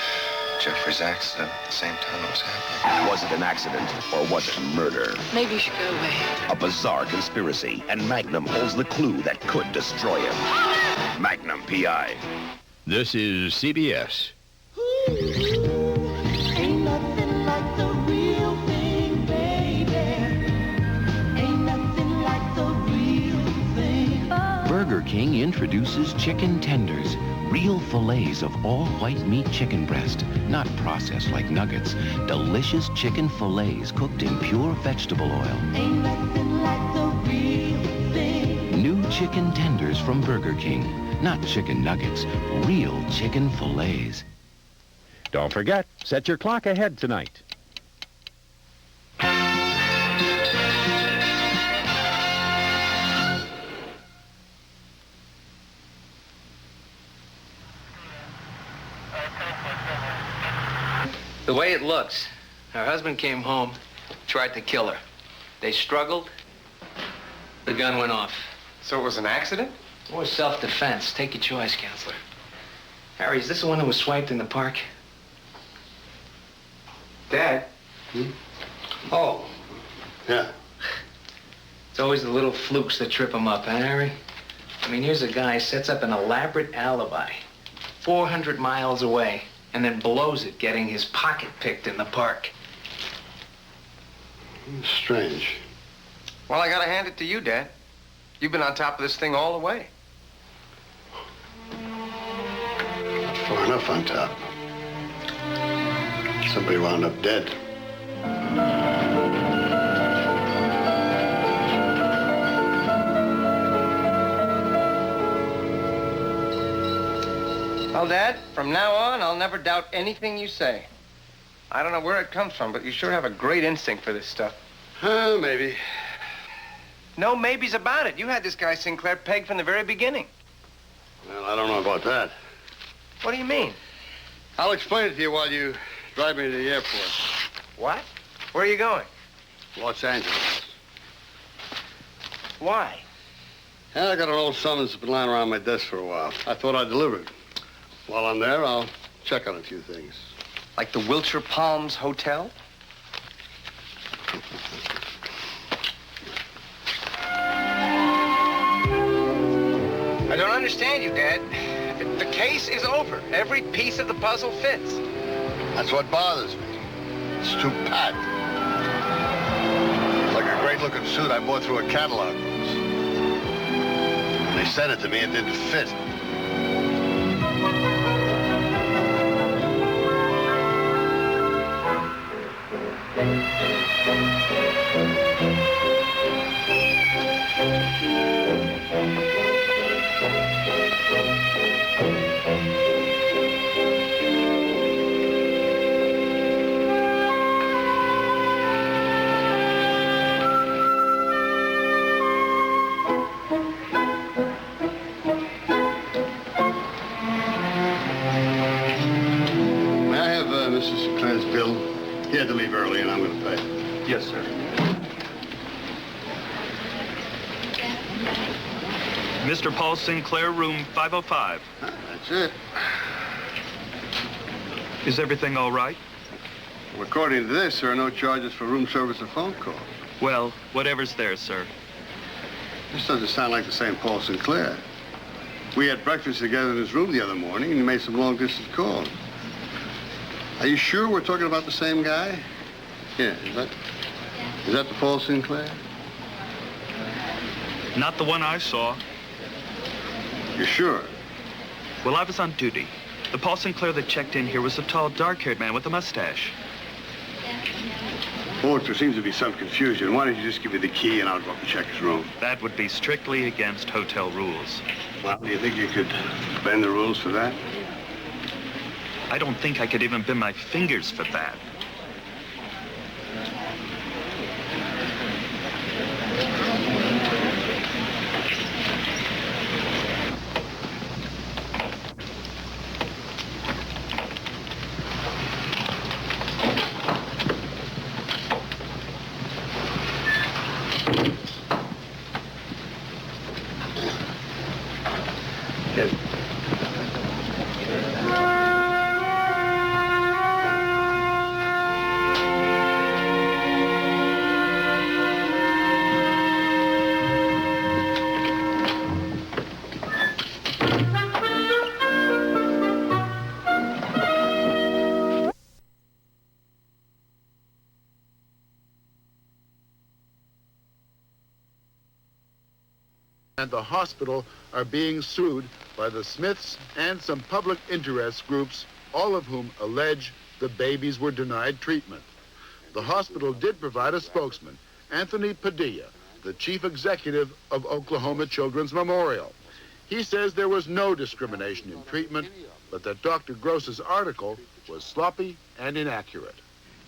S33: Jeffrey's accident at the same time it was happening.
S32: Was it an accident or was it murder?
S23: Maybe you should go away.
S32: A bizarre conspiracy, and Magnum holds the clue that could destroy him. Magnum P.I.
S13: This is CBS.
S19: Ain't nothing like the real thing, baby. Ain't nothing like the real thing.
S2: Burger King introduces chicken tenders, real fillets of all-white meat chicken breast, not processed like nuggets. Delicious chicken fillets cooked in pure vegetable oil.
S19: Ain't nothing like the real thing.
S2: New chicken tenders from Burger King. Not chicken nuggets, real chicken fillets.
S13: Don't forget, set your clock ahead tonight.
S26: The way it looks, her husband came home, tried to kill her. They struggled. The gun went off.
S22: So it was an accident?
S26: Or self-defense. Take your choice, counselor. Harry, is this the one that was swiped in the park?
S22: Dad?
S20: Oh, yeah.
S26: It's always the little flukes that trip him up, huh, Harry? I mean, here's a guy sets up an elaborate alibi 400 miles away and then blows it getting his pocket picked in the park.
S20: Strange.
S22: Well, I gotta hand it to you, Dad. You've been on top of this thing all the way.
S20: Far enough on top. Somebody wound up dead.
S22: Well, Dad, from now on, I'll never doubt anything you say. I don't know where it comes from, but you sure have a great instinct for this stuff.
S20: Maybe.
S22: No maybes about it. You had this guy Sinclair pegged from the very beginning.
S20: Well, I don't know about that.
S22: What do you mean?
S20: I'll explain it to you while you drive me to the airport.
S22: What? Where are you going?
S20: Los Angeles.
S22: Why?
S20: I got an old summons that's been lying around my desk for a while. I thought I'd deliver it. While I'm there, I'll check on a few things.
S22: Like the Wilshire Palms Hotel? I don't understand you, Dad. The case is over. Every piece of the puzzle fits.
S20: That's what bothers me. It's too pat. It's like a great-looking suit I bought through a catalog booth. When they sent it to me, it didn't fit. Mrs. Sinclair's bill. He had to leave early, and I'm going to pay.
S22: Yes, sir.
S3: Mr. Paul Sinclair, room 505.
S20: That's it.
S3: Is everything all right?
S20: Well, according to this, there are no charges for room service or phone calls.
S3: Well, whatever's there, sir.
S20: This doesn't sound like the same Paul Sinclair. We had breakfast together in his room the other morning, and he made some long-distance calls. Are you sure we're talking about the same guy? Yeah, is that the Paul Sinclair?
S3: Not the one I saw.
S20: You're sure?
S3: Well, I was on duty. The Paul Sinclair that checked in here was a tall, dark-haired man with a mustache.
S20: Oh, there seems to be some confusion. Why don't you just give me the key and I'll go up and check his room?
S3: That would be strictly against hotel rules.
S20: Well, do you think you could bend the rules for that?
S3: I don't think I could even bend my fingers for that.
S5: and the hospital are being sued by the Smiths and some public interest groups, all of whom allege the babies were denied treatment. The hospital did provide a spokesman, Anthony Padilla, the chief executive of Oklahoma Children's Memorial. He says there was no discrimination in treatment, but that Dr. Gross's article was sloppy and inaccurate.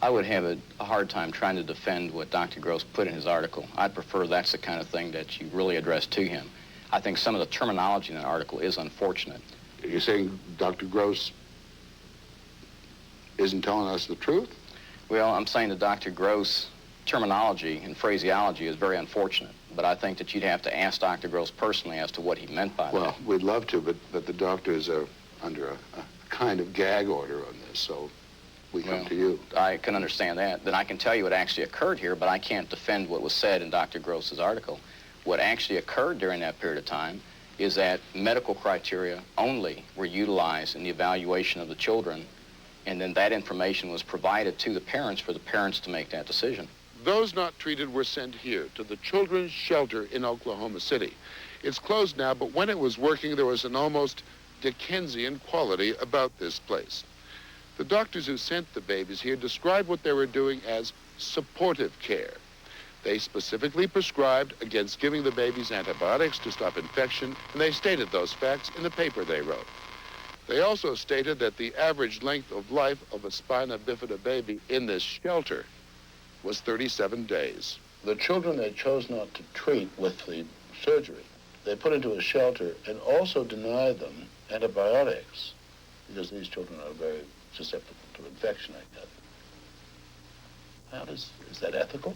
S6: I would have a hard time trying to defend what Dr. Gross put in his article. I'd prefer that's the kind of thing that you really address to him. I think some of the terminology in that article is unfortunate.
S20: You're saying Dr. Gross isn't telling us the truth?
S6: Well, I'm saying that Dr. Gross' terminology and phraseology is very unfortunate, but I think that you'd have to ask Dr. Gross personally as to what he meant by that.
S20: Well, we'd love to, but the doctors are under a kind of gag order on this, so we come to you.
S6: I can understand that. Then I can tell you what actually occurred here, but I can't defend what was said in Dr. Gross's article. What actually occurred during that period of time is that medical criteria only were utilized in the evaluation of the children, and then that information was provided to the parents for the parents to make that decision.
S5: Those not treated were sent here to the Children's Shelter in Oklahoma City. It's closed now, but when it was working, there was an almost Dickensian quality about this place. The doctors who sent the babies here described what they were doing as supportive care. They specifically prescribed against giving the babies antibiotics to stop infection, and they stated those facts in the paper they wrote. They also stated that the average length of life of a spina bifida baby in this shelter was 37 days.
S7: The children they chose not to treat with the surgery, they put into a shelter and also denied them antibiotics because these children are very susceptible to infection, I guess. Is that ethical?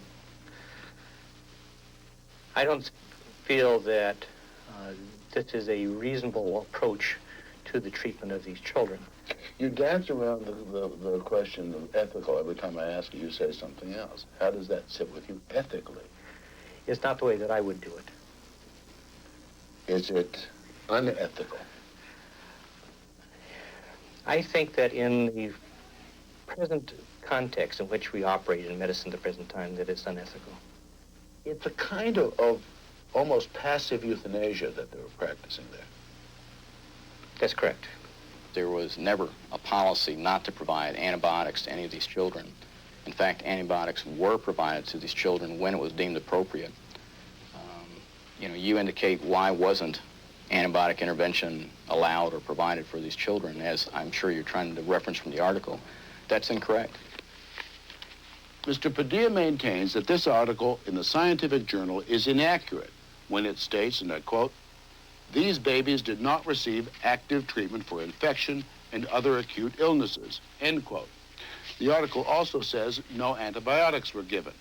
S28: I don't feel that this is a reasonable approach to the treatment of these children.
S7: You dance around the question of ethical every time I ask you, you say something else. How does that sit with you ethically?
S28: It's not the way that I would do it.
S7: Is it unethical?
S28: I think that in the present context in which we operate in medicine at the present time, that it's unethical.
S7: It's a kind of almost passive euthanasia that they were practicing there.
S28: That's correct.
S6: There was never a policy not to provide antibiotics to any of these children. In fact, antibiotics were provided to these children when it was deemed appropriate. You indicate why wasn't antibiotic intervention allowed or provided for these children, as I'm sure you're trying to reference from the article. That's incorrect.
S7: Mr. Padilla maintains that this article in the scientific journal is inaccurate when it states, and I quote, "These babies did not receive active treatment for infection and other acute illnesses," end quote. The article also says no antibiotics were given.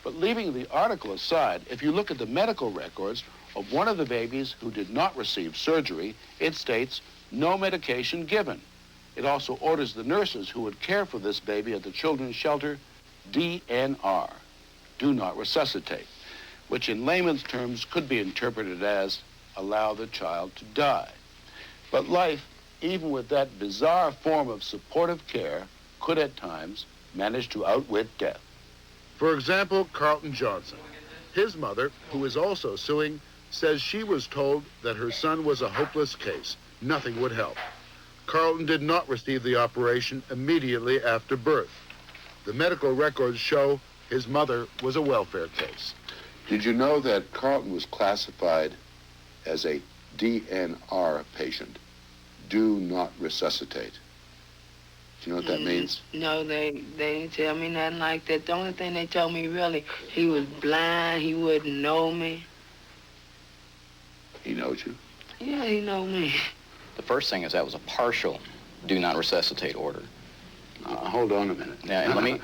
S7: But leaving the article aside, if you look at the medical records of one of the babies who did not receive surgery, it states no medication given. It also orders the nurses who would care for this baby at the children's shelter, DNR, do not resuscitate, which in layman's terms could be interpreted as allow the child to die. But life, even with that bizarre form of supportive care, could at times manage to outwit death.
S5: For example, Carlton Johnson. His mother, who is also suing, says she was told that her son was a hopeless case. Nothing would help. Carlton did not receive the operation immediately after birth. The medical records show his mother was a welfare case.
S20: Did you know that Carlton was classified as a DNR patient? Do not resuscitate. Do you know what that means?
S8: No, they didn't tell me nothing like that. The only thing they told me really, he was blind, he wouldn't know me.
S20: He knows you?
S8: Yeah, he know me.
S6: The first thing is that was a partial do not resuscitate order.
S20: Hold on a minute.
S6: Yeah, let me...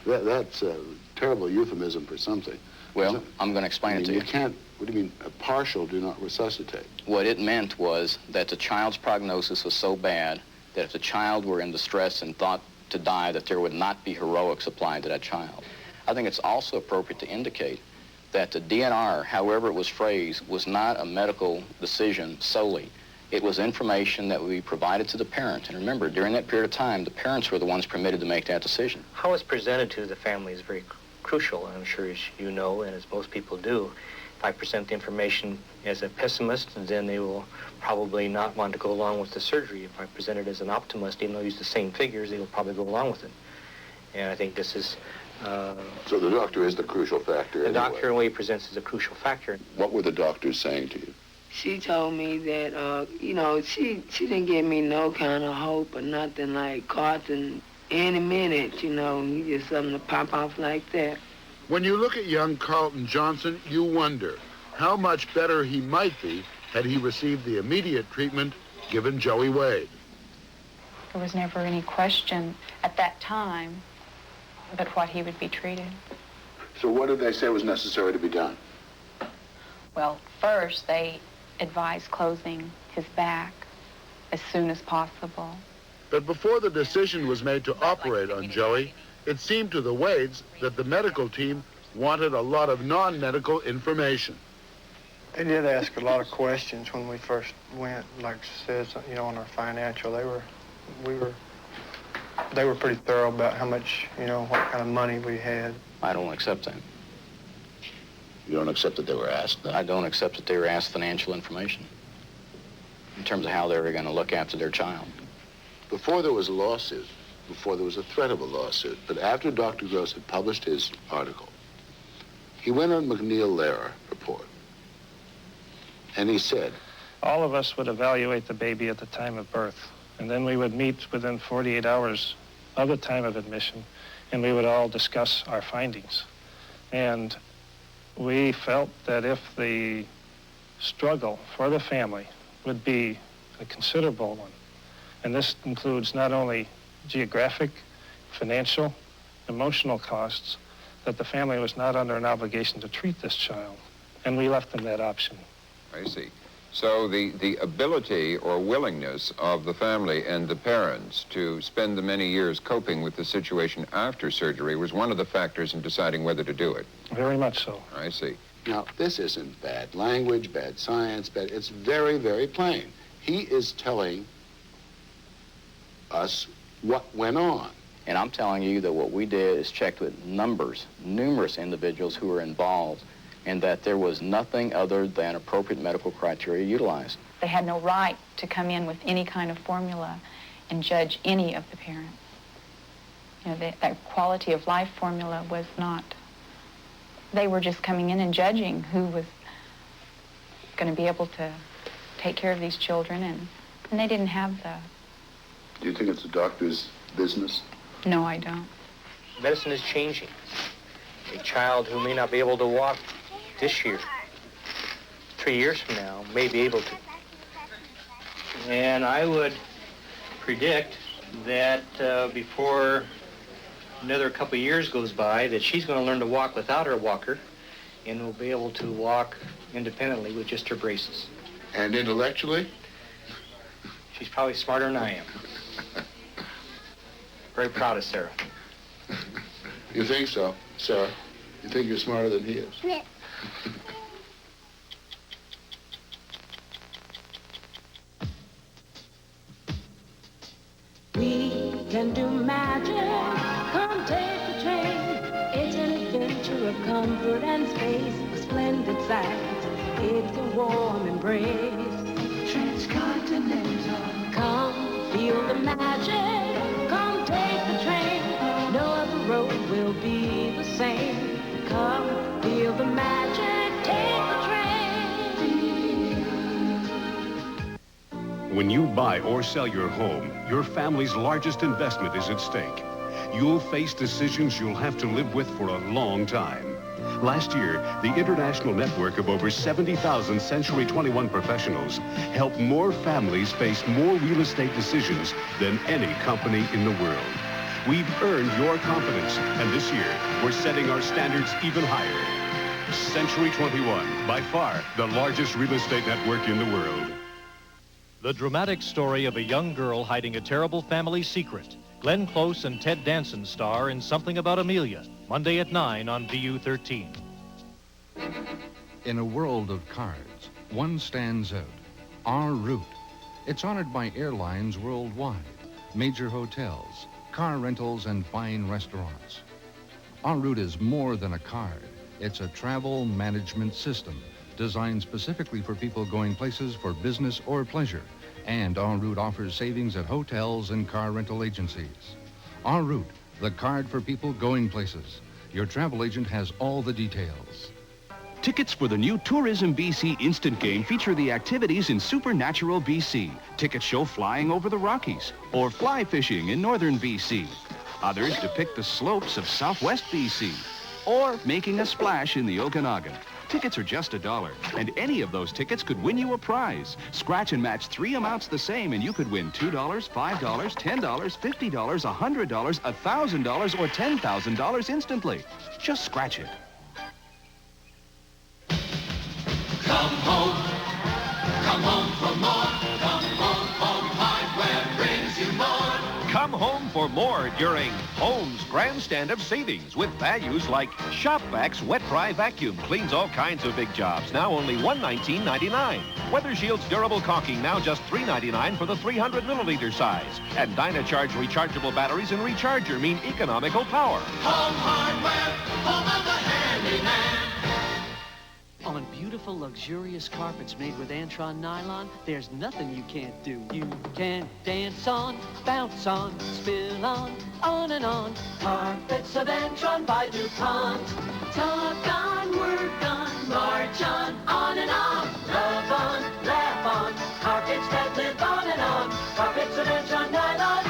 S20: That's a terrible euphemism for something.
S6: Well, I'm going to explain it to you.
S20: You can't, what do you mean, a partial do not resuscitate?
S6: What it meant was that the child's prognosis was so bad that if the child were in distress and thought to die, that there would not be heroics applied to that child. I think it's also appropriate to indicate that the DNR, however it was phrased, was not a medical decision solely. It was information that we provided to the parent. And remember, during that period of time, the parents were the ones permitted to make that decision.
S28: How it's presented to the family is very crucial, I'm sure as you know, and as most people do. If I present the information as a pessimist, then they will probably not want to go along with the surgery. If I present it as an optimist, even though I use the same figures, they will probably go along with it. And I think this is...
S7: So the doctor is the crucial factor.
S28: The doctor, in a way, presents as a crucial factor.
S7: What were the doctors saying to you?
S8: She told me that, you know, she didn't give me no kind of hope or nothing, like Carson, any minute, you know, he just something to pop off like that.
S5: When you look at young Carlton Johnson, you wonder how much better he might be had he received the immediate treatment given Joey Wade.
S1: There was never any question at that time but what he would be treated.
S7: So what did they say was necessary to be done?
S1: Well, first they advised closing his back as soon as possible.
S5: But before the decision was made to operate on Joey, it seemed to the Wades that the medical team wanted a lot of non-medical information.
S4: They did ask a lot of questions when we first went, like it says, you know, on our financial. They were pretty thorough about how much, you know, what kind of money we had.
S6: I don't accept that.
S7: You don't accept that they were asked that?
S6: I don't accept that they were asked financial information in terms of how they were going to look after their child.
S7: Before there was a lawsuit, before there was a threat of a lawsuit, but after Dr. Gross had published his article, he went on McNeil-Lehrer report, and he said,
S9: all of us would evaluate the baby at the time of birth, and then we would meet within 48 hours of the time of admission, and we would all discuss our findings. And we felt that if the struggle for the family would be a considerable one, and this includes not only geographic, financial, emotional costs, that the family was not under an obligation to treat this child, and we left them that option.
S10: I see. So the ability or willingness of the family and the parents to spend the many years coping with the situation after surgery was one of the factors in deciding whether to do it.
S9: Very much so.
S10: I see.
S7: Now, this isn't bad language, bad science, it's very, very plain. He is telling us what went on.
S6: And I'm telling you that what we did is checked with numerous individuals who were involved, and that there was nothing other than appropriate medical criteria utilized.
S1: They had no right to come in with any kind of formula and judge any of the parents. You know, that quality of life formula was not, they were just coming in and judging who was going to be able to take care of these children, and they didn't have the...
S7: Do you think it's a doctor's business?
S1: No, I don't.
S28: Medicine is changing. A child who may not be able to walk this year, 3 years from now, may be able to. And I would predict that before another couple of years goes by, that she's going to learn to walk without her walker and will be able to walk independently with just her braces.
S7: And intellectually?
S28: She's probably smarter than I am. Very proud of Sarah.
S7: You think so, Sarah? You think you're smarter than he is?
S29: Yeah.
S11: We can do magic. Come take the train. It's an adventure of comfort and space. A splendid sight. It's a warm embrace. Transcontinental. Come feel the magic. Come take the train. No other road will be the same. Come feel the magic. Take the train.
S12: When you buy or sell your home, your family's largest investment is at stake. You'll face decisions you'll have to live with for a long time. Last year, the international network of over 70,000 Century 21 professionals helped more families face more real estate decisions than any company in the world. We've earned your confidence, and this year, we're setting our standards even higher. Century 21, by far the largest real estate network in the world.
S14: The dramatic story of a young girl hiding a terrible family secret. Glenn Close and Ted Danson star in Something About Amelia, Monday at 9 on VU 13.
S15: In a world of cards, one stands out, our route. It's honored by airlines worldwide, major hotels, car rentals, and fine restaurants. Our route is more than a card. It's a travel management system designed specifically for people going places for business or pleasure. And En route offers savings at hotels and car rental agencies. En route, the card for people going places. Your travel agent has all the details.
S16: Tickets for the new Tourism BC instant game feature the activities in Supernatural BC. Tickets show flying over the Rockies or fly fishing in northern BC. Others depict the slopes of southwest BC or making a splash in the Okanagan. Tickets are just $1, and any of those tickets could win you a prize. Scratch and match 3 amounts the same, and you could win $2, $5, $10, $50, $100, $1,000, or $10,000 instantly. Just scratch it.
S11: Come home for more. Come home hardware brings you more.
S14: Come home for more during Home's Grandstand of Savings with values like Shopvacs Wet Dry Vacuum cleans all kinds of big jobs, now only $119.99. Weather Shield's Durable Caulking, now just $3.99 for the 300 milliliter size. And Dynacharge rechargeable batteries and recharger mean economical power.
S11: Home hardware, home of the handyman.
S17: On beautiful, luxurious carpets made with Antron nylon, there's nothing you can't do. You can dance on, bounce on, spill on and on. Carpets of Antron by DuPont. Talk on, work on, march on and on. Love on, laugh on, carpets that live on and on. Carpets of Antron nylon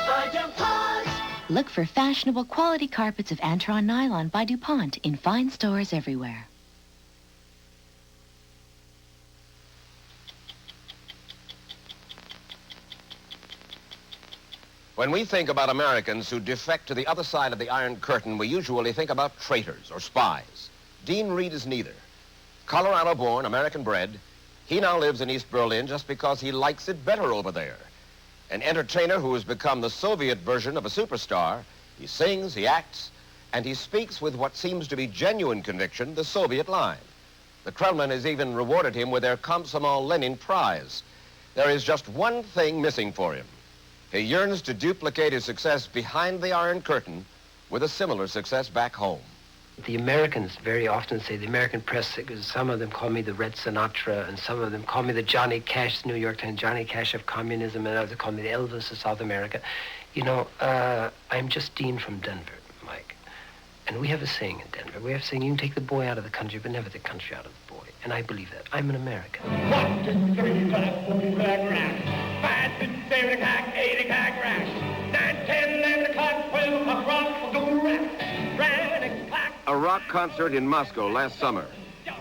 S17: by DuPont.
S18: Look for fashionable quality carpets of Antron nylon by DuPont in fine stores everywhere.
S19: When we think about Americans who defect to the other side of the Iron Curtain, we usually think about traitors or spies. Dean Reed is neither. Colorado-born, American-bred, he now lives in East Berlin just because he likes it better over there. An entertainer who has become the Soviet version of a superstar, he sings, he acts, and he speaks with what seems to be genuine conviction, the Soviet line. The Kremlin has even rewarded him with their Komsomol Lenin Prize. There is just one thing missing for him. He yearns to duplicate his success behind the Iron Curtain with a similar success back home.
S22: The Americans very often say, the American press, because some of them call me the Red Sinatra, and some of them call me the Johnny Cash, the New York Times, Johnny Cash of communism, and others call me the Elvis of South America. You know, I'm just Dean from Denver, Mike. And we have a saying in Denver. We have a saying, you can take the boy out of the country, but never the country out of the boy. And I believe that. I'm an American.
S11: 1, 2, 3, 5, 4, 5, rash. 5, 6, 7 o'clock, 8 o'clock, rash. 9, 10, 11 o'clock, 12 o'clock, rock, go rash.
S19: A rock concert in Moscow last summer.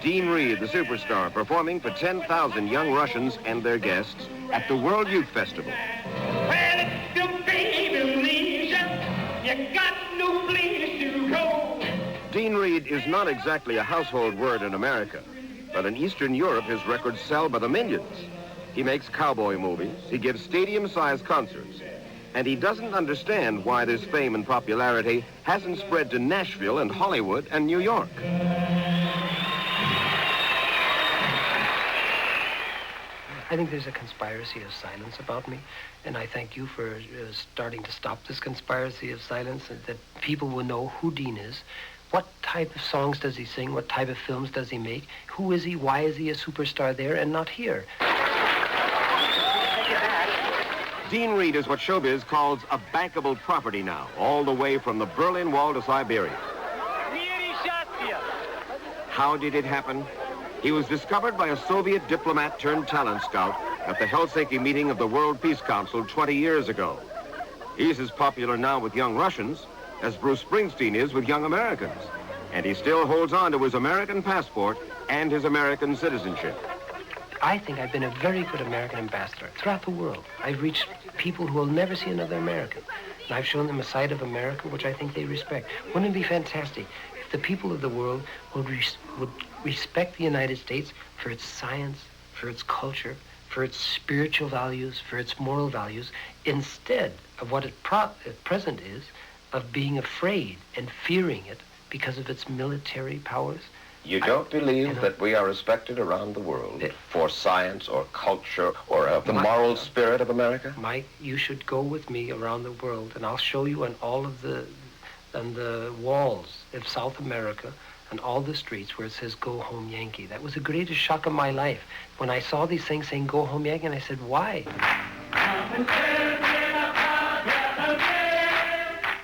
S19: Dean Reed, the superstar, performing for 10,000 young Russians and their guests at the World Youth Festival.
S11: Well, it's the baby leisure. You got no place to go.
S19: Dean Reed is not exactly a household word in America, but in Eastern Europe, his records sell by the millions. He makes cowboy movies, he gives stadium-sized concerts, and he doesn't understand why this fame and popularity hasn't spread to Nashville and Hollywood and New York.
S22: I think there's a conspiracy of silence about me, and I thank you for starting to stop this conspiracy of silence, and that people will know who Dean is. What type of songs does he sing? What type of films does he make? Who is he? Why is he a superstar there and not here?
S19: Dean Reed is what showbiz calls a bankable property now, all the way from the Berlin Wall to Siberia. How did it happen? He was discovered by a Soviet diplomat turned talent scout at the Helsinki meeting of the World Peace Council 20 years ago. He's as popular now with young Russians as Bruce Springsteen is with young Americans. And he still holds on to his American passport and his American citizenship.
S22: I think I've been a very good American ambassador throughout the world. I've reached people who will never see another American. And I've shown them a side of America which I think they respect. Wouldn't it be fantastic if the people of the world would respect the United States for its science, for its culture, for its spiritual values, for its moral values, instead of what it at present is, of being afraid and fearing it because of its military powers?
S19: You don't believe that we are respected around the world for science or culture or the moral spirit of America?
S22: Mike, you should go with me around the world, and I'll show you on all of the walls of South America on all the streets where it says, "Go home, Yankee." That was the greatest shock of my life. When I saw these things saying, "Go home, Yankee," and I said, why?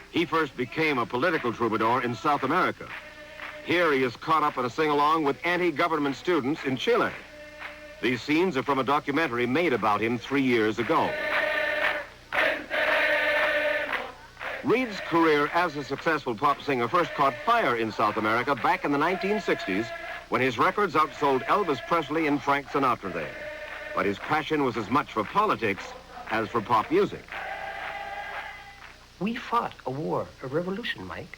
S2: He first became a political troubadour in South America. Here he is caught up in a sing-along with anti-government students in Chile. These scenes are from a documentary made about him 3 years ago. Reed's career as a successful pop singer first caught fire in South America back in the 1960s when his records outsold Elvis Presley and Frank Sinatra there. But his passion was as much for politics as for pop music.
S22: We fought a war, a revolution, Mike.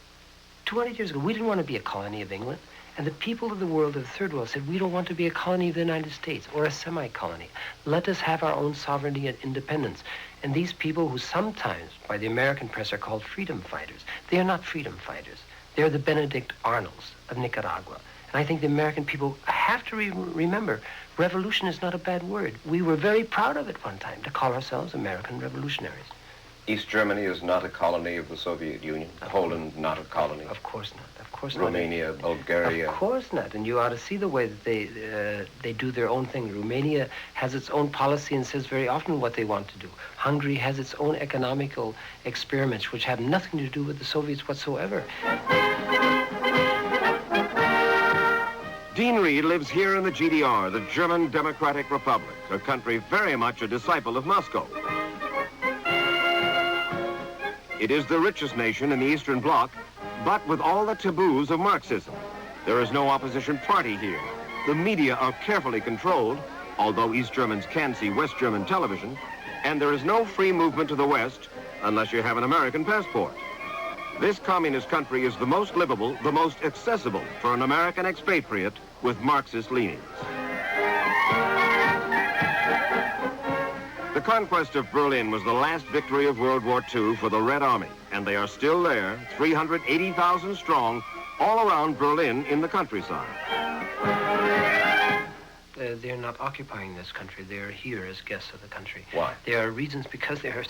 S22: 200 years ago, we didn't want to be a colony of England. And the people of the world, of the third world, said, we don't want to be a colony of the United States or a semi-colony. Let us have our own sovereignty and independence. And these people who sometimes, by the American press, are called freedom fighters, they are not freedom fighters. They're the Benedict Arnolds of Nicaragua. And I think the American people have to remember, revolution is not a bad word. We were very proud of it one time, to call ourselves American revolutionaries.
S19: East Germany is not a colony of the Soviet Union. Poland, not a colony.
S22: Of course not. Of course not.
S19: Romania, Bulgaria.
S22: Of course not. And you ought to see the way that they do their own thing. Romania has its own policy and says very often what they want to do. Hungary has its own economical experiments which have nothing to do with the Soviets whatsoever.
S2: Dean Reed lives here in the GDR, the German Democratic Republic, a country very much a disciple of Moscow. It is the richest nation in the Eastern Bloc, but with all the taboos of Marxism. There is no opposition party here. The media are carefully controlled, although East Germans can see West German television, and there is no free movement to the West unless you have an American passport. This communist country is the most livable, the most accessible for an American expatriate with Marxist leanings. The conquest of Berlin was the last victory of World War II for the Red Army, and they are still there, 380,000 strong, all around Berlin in the countryside.
S22: They're not occupying this country. They're here as guests of the country.
S19: Why?
S22: There are reasons because there are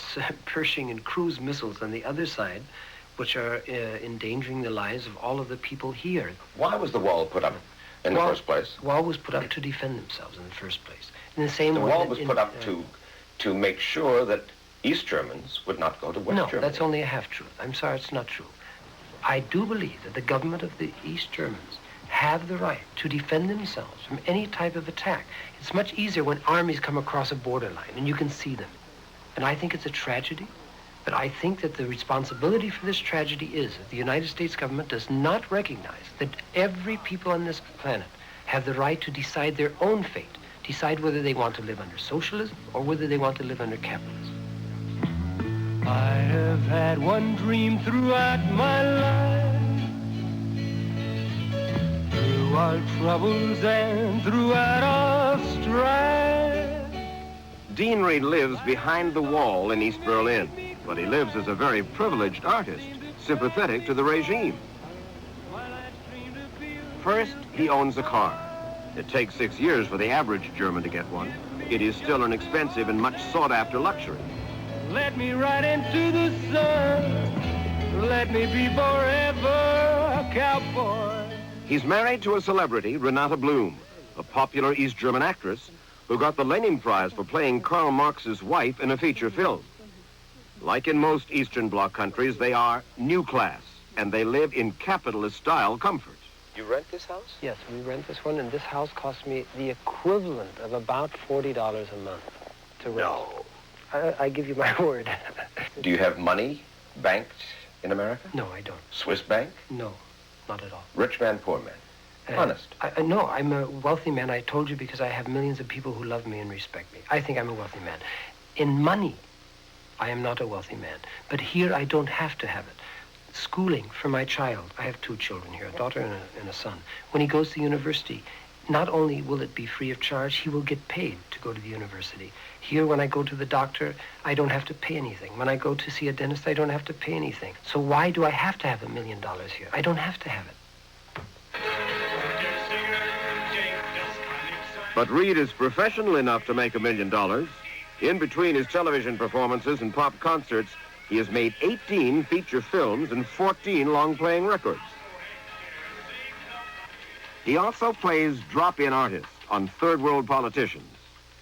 S22: Pershing and cruise missiles on the other side, which are endangering the lives of all of the people here.
S19: Why was the wall put up in the first place?
S22: The wall was put up to defend themselves in the first place. In the same way,
S19: the wall was put up to make sure that East Germans would not go to West Germany.
S22: No, that's only a half-truth. I'm sorry, it's not true. I do believe that the government of the East Germans have the right to defend themselves from any type of attack. It's much easier when armies come across a borderline and you can see them. And I think it's a tragedy, but I think that the responsibility for this tragedy is that the United States government does not recognize that every people on this planet have the right to decide their own fate, decide whether they want to live under socialism or whether they want to live under capitalism.
S11: I have had one dream throughout my life, through our troubles and throughout our strife.
S2: Dean Reed lives behind the wall in East Berlin, but he lives as a very privileged artist, sympathetic to the regime. First, he owns a car. It takes 6 years for the average German to get one. It is still an expensive and much sought-after luxury.
S11: Let me ride into the sun. Let me be forever a cowboy.
S2: He's married to a celebrity, Renata Blum, a popular East German actress who got the Lenin Prize for playing Karl Marx's wife in a feature film. Like in most Eastern Bloc countries, they are new class, and they live in capitalist-style comfort.
S19: You rent this house?
S22: Yes, we rent this one, and this house costs me the equivalent of about $40 a month to rent.
S19: No.
S22: I give you my word.
S19: Do you have money banked in America?
S22: No, I don't.
S19: Swiss bank?
S22: No, not at all.
S19: Rich man, poor man? Honest?
S22: No, I'm a wealthy man. I told you because I have millions of people who love me and respect me. I think I'm a wealthy man. In money, I am not a wealthy man. But here, I don't have to have it. Schooling for my child. I have 2 children here, a daughter and a son. When he goes to university, not only will it be free of charge, he will get paid to go to the university. Here, when I go to the doctor, I don't have to pay anything. When I go to see a dentist, I don't have to pay anything. So why do I have to have $1 million here? I don't have to have it.
S2: But Reed is professional enough to make $1 million. In between his television performances and pop concerts, he has made 18 feature films and 14 long-playing records. He also plays drop-in artist on third-world politicians.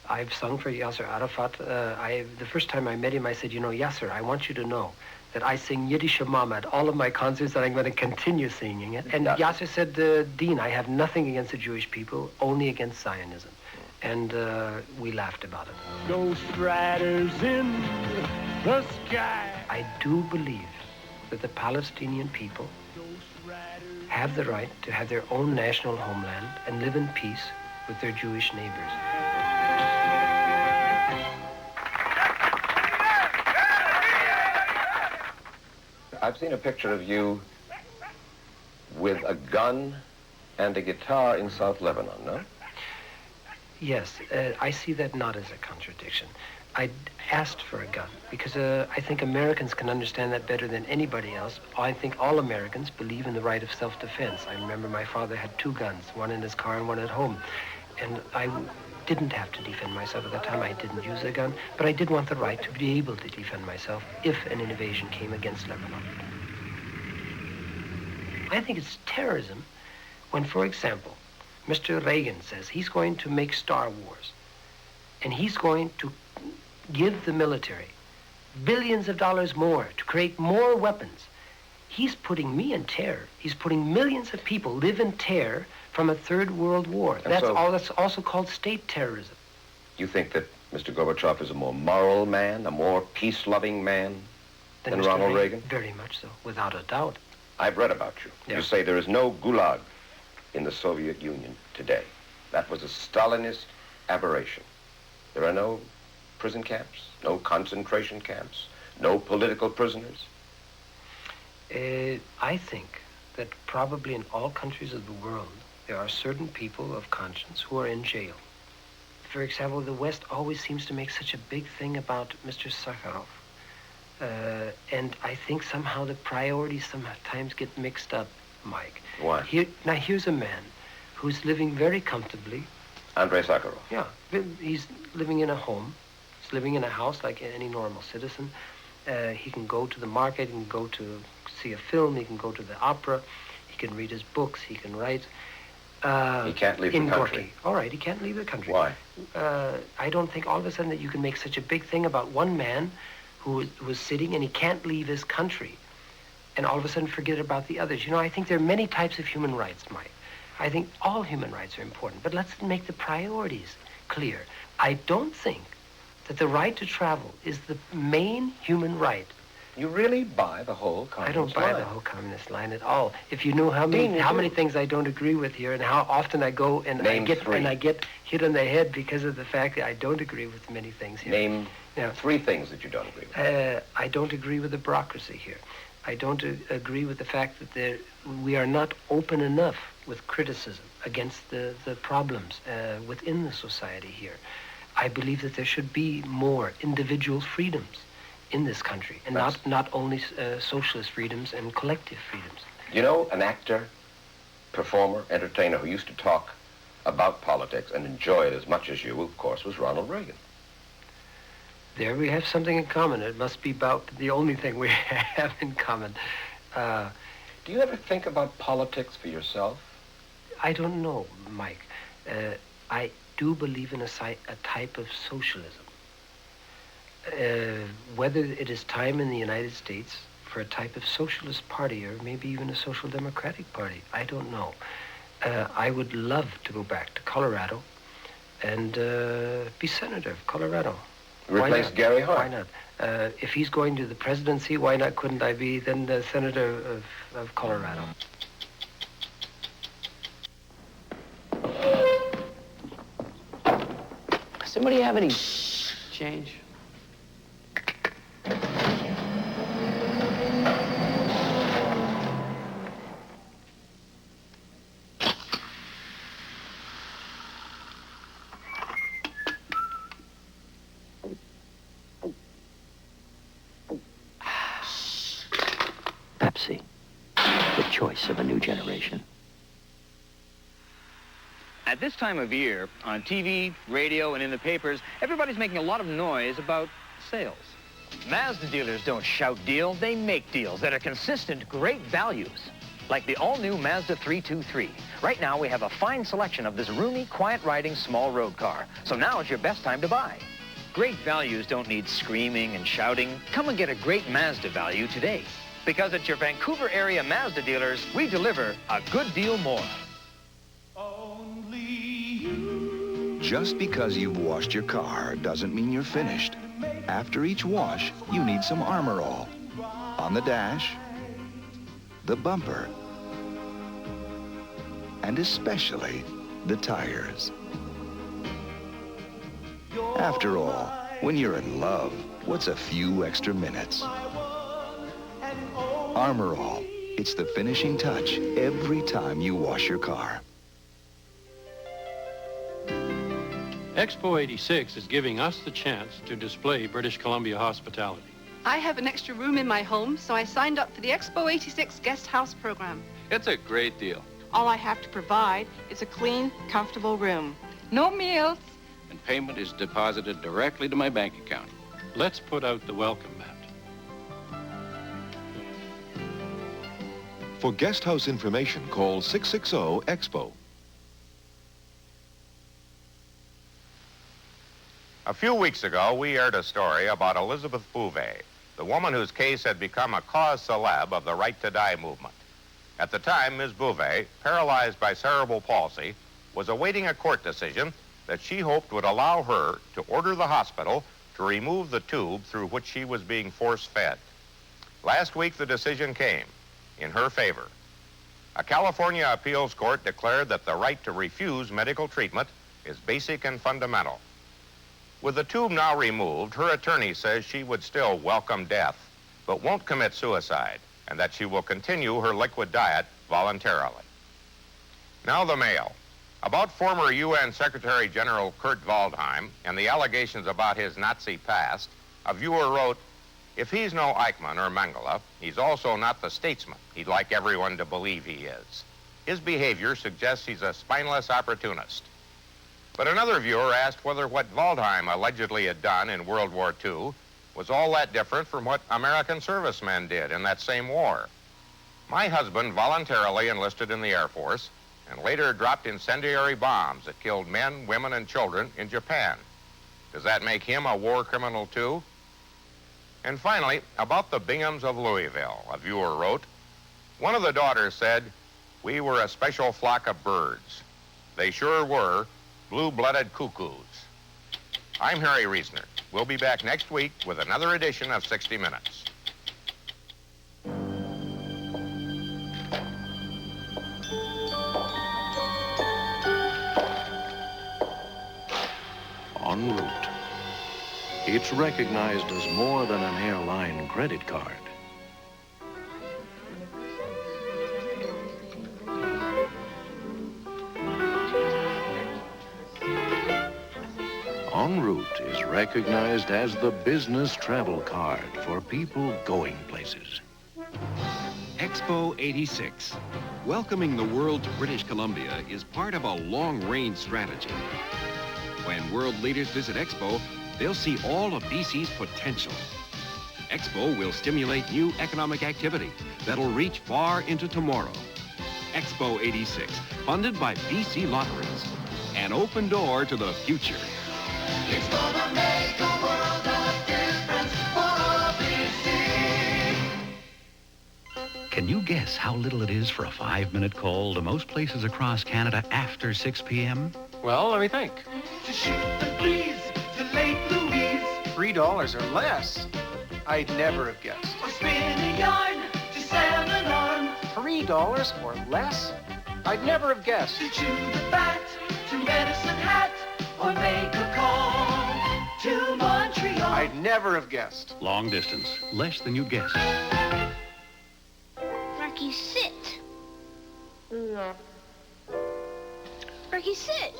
S22: I've sung for Yasser Arafat. The first time I met him, I said, you know, Yasser, I want you to know that I sing Yiddish Mama at all of my concerts, and I'm going to continue singing it. And Yasser said, Dean, I have nothing against the Jewish people, only against Zionism. And we laughed about it.
S11: Ghost riders in the sky.
S22: I do believe that the Palestinian people have the right to have their own national homeland and live in peace with their Jewish neighbors.
S19: I've seen a picture of you with a gun and a guitar in South Lebanon, no?
S22: Yes, I see that not as a contradiction. I asked for a gun because I think Americans can understand that better than anybody else. I think all Americans believe in the right of self-defense. I remember my father had 2 guns, one in his car and one at home. And I didn't have to defend myself at that time. I didn't use a gun, but I did want the right to be able to defend myself if an invasion came against Lebanon. I think it's terrorism when, for example, Mr. Reagan says he's going to make Star Wars, and he's going to give the military billions of dollars more to create more weapons. He's putting me in terror. He's putting millions of people live in terror from a third world war. That's also called state terrorism.
S19: You think that Mr. Gorbachev is a more moral man, a more peace-loving man than Ronald Reagan?
S22: Very much so, without a doubt.
S19: I've read about you. Yeah. You say there is no gulag in the Soviet Union today. That was a Stalinist aberration. There are no prison camps, no concentration camps, no political prisoners.
S22: I think that probably in all countries of the world, there are certain people of conscience who are in jail. For example, the West always seems to make such a big thing about Mr. Sakharov. And I think somehow the priorities sometimes get mixed up, Mike.
S19: Why?
S22: Now, here's a man who's living very comfortably.
S19: Andrei Sakharov?
S22: Yeah. He's living in a home. He's living in a house like any normal citizen. He can go to the market, he can go to see a film, he can go to the opera, he can read his books, he can write.
S19: He can't leave the country.
S22: Gorky. All right, he can't leave the country.
S19: Why?
S22: I don't think all of a sudden that you can make such a big thing about one man who was sitting and he can't leave his country and all of a sudden forget about the others. You know, I think there are many types of human rights, Mike. I think all human rights are important, but let's make the priorities clear. I don't think that the right to travel is the main human right.
S19: You really buy the whole communist line?
S22: I don't buy the whole communist line at all. If you knew how many things I don't agree with here and how often I go and I get hit on the head because of the fact that I don't agree with many things here.
S19: Name 3 things that you don't agree with.
S22: I don't agree with the bureaucracy here. I don't agree with the fact that we are not open enough with criticism against the problems within the society here. I believe that there should be more individual freedoms in this country, and not only socialist freedoms and collective freedoms.
S19: You know, an actor, performer, entertainer who used to talk about politics and enjoy it as much as you, of course, was Ronald Reagan.
S22: There we have something in common. It must be about the only thing we have in common.
S19: Do you ever think about politics for yourself?
S22: I don't know, Mike. I do believe in a type of socialism. Whether it is time in the United States for a type of socialist party or maybe even a social democratic party, I don't know. I would love to go back to Colorado and be senator of Colorado.
S19: Replace Gary Hart?
S22: Why not? If he's going to the presidency, why not couldn't I be then the senator of Colorado?
S17: Does anybody have any change? Pepsi, the choice of a new generation.
S3: At this time of year, on TV, radio, and in the papers, everybody's making a lot of noise about sales. Mazda dealers don't shout deals, they make deals that are consistent, great values. like the all-new Mazda 323. Right now, we have a fine selection of this roomy, quiet-riding small road car. So now is your best time to buy. Great values don't need screaming and shouting. Come and get a great Mazda value today. Because at your Vancouver area Mazda dealers, we deliver a good deal more.
S8: Just because you've washed your car doesn't mean you're finished. After each wash, you need some Armor All. On the dash, the bumper, and especially the tires. After all, when you're in love, what's a few extra minutes? Armor All. It's the finishing touch every time you wash your car.
S13: Expo 86 is giving us the chance to display British Columbia hospitality.
S20: I have an extra room in my home, so I signed up for the Expo 86 guest house program.
S13: It's a great deal.
S20: All I have to provide is a clean, comfortable room. No meals.
S13: And payment is deposited directly to my bank account. Let's put out the welcome mat.
S21: For guest house information, call 660-EXPO.
S23: A few weeks ago, we aired a story about Elizabeth Bouvet, the woman whose case had become a cause célèbre of the Right to Die movement. At the time, Ms. Bouvet, paralyzed by cerebral palsy, was awaiting a court decision that she hoped would allow her to order the hospital to remove the tube through which she was being force-fed. Last week, the decision came in her favor. A California appeals court declared that the right to refuse medical treatment is basic and fundamental. With the tube now removed, her attorney says she would still welcome death, but won't commit suicide, and that she will continue her liquid diet voluntarily. Now the mail. About former UN Secretary General Kurt Waldheim and the allegations about his Nazi past, a viewer wrote, "If he's no Eichmann or Mengele, he's also not the statesman he'd like everyone to believe he is. His behavior suggests he's a spineless opportunist." But another viewer asked whether what Waldheim allegedly had done in World War II was all that different from what American servicemen did in that same war. "My husband voluntarily enlisted in the Air Force and later dropped incendiary bombs that killed men, women, and children in Japan. Does that make him a war criminal too?" And finally, about the Binghams of Louisville, a viewer wrote, "One of the daughters said, 'We were a special flock of birds. They sure were, blue-blooded cuckoos.'" I'm Harry Reisner. We'll be back next week with another edition of 60 Minutes.
S24: En route. It's recognized as more than an airline credit card. En route is recognized as the business travel card for people going places.
S25: Expo 86. Welcoming the world to British Columbia is part of a long-range strategy. When world leaders visit Expo, they'll see all of BC's potential. Expo will stimulate new economic activity that'll reach far into tomorrow. Expo 86, funded by BC Lotteries. An open door to the future.
S11: It's gonna make a world of difference for all BC.
S26: Can you guess how little it is for a 5-minute call to most places across Canada after 6 p.m.?
S9: Well, let me think.
S11: To shoot the breeze to Lake Louise.
S9: $3 or less. I'd never have guessed.
S11: Or spin a yarn to Salmon Arm.
S9: $3 or less? I'd never have guessed.
S11: To chew the fat to Medicine Hat. Or make a call to Montreal.
S9: I'd never have guessed.
S26: Long distance, less than you guessed.
S29: Rocky, sit. Rocky, sit.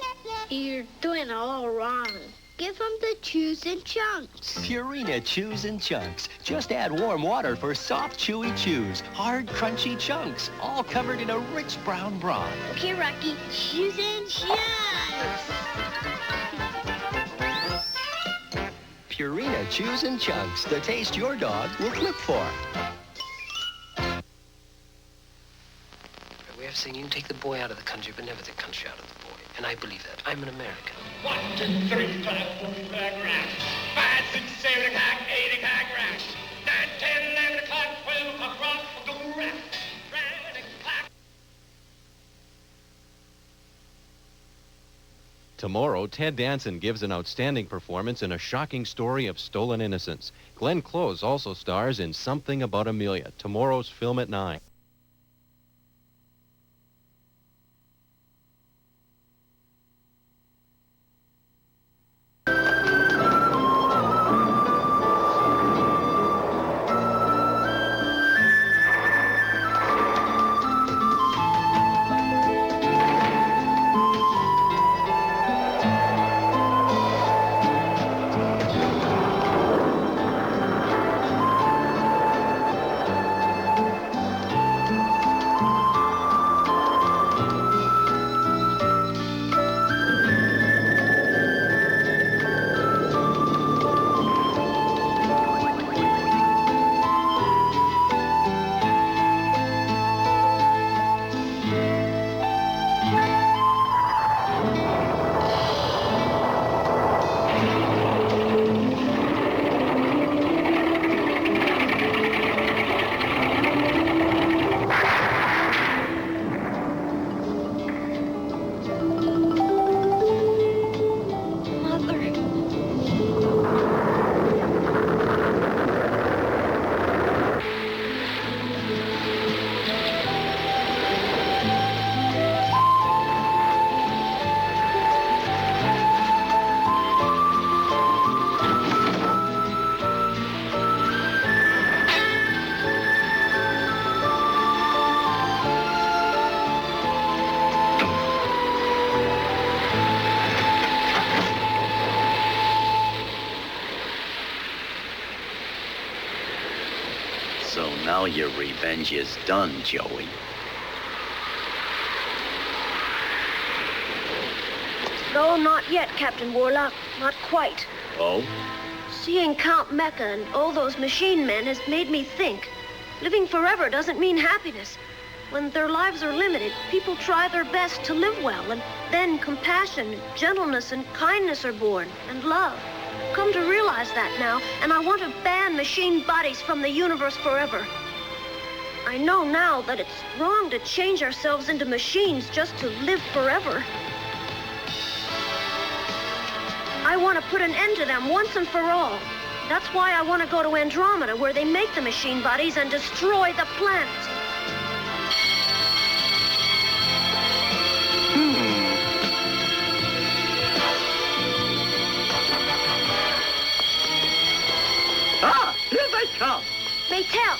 S29: You're doing it all wrong. Give him the chews and chunks.
S27: Purina Chews and Chunks. Just add warm water for soft, chewy chews. Hard, crunchy chunks. All covered in a rich brown broth.
S29: Okay, Rocky, chews and chunks.
S27: Purina Chews and Chunks. The taste your dog will look for.
S22: of saying you can take the boy out of the country, but never the country out of the boy. And I believe that. I'm an American.
S1: 1, 2, 3, 5, 4, 5, rack. 5, 6, 7 o'clock, 8 o'clock, rack. 9, 10, 11 o'clock, 12 o'clock, rock, go rack.
S4: Tomorrow, Ted Danson gives an outstanding performance in a shocking story of stolen innocence. Glenn Close also stars in Something About Amelia. Tomorrow's film at 9.
S5: So now your revenge is done, Joey.
S29: No, not yet, Captain Warlock. Not quite.
S5: Oh?
S29: Seeing Count Mecha and all those machine men has made me think. Living forever doesn't mean happiness. When their lives are limited, people try their best to live well, and then compassion, gentleness, and kindness are born, and love. I've come to realize that now, and I want to ban machine bodies from the universe forever. I know now that it's wrong to change ourselves into machines just to live forever. I want to put an end to them once and for all. That's why I want to go to Andromeda, where they make the machine bodies and destroy the planet.
S5: Ah, here they come.
S29: Maytel.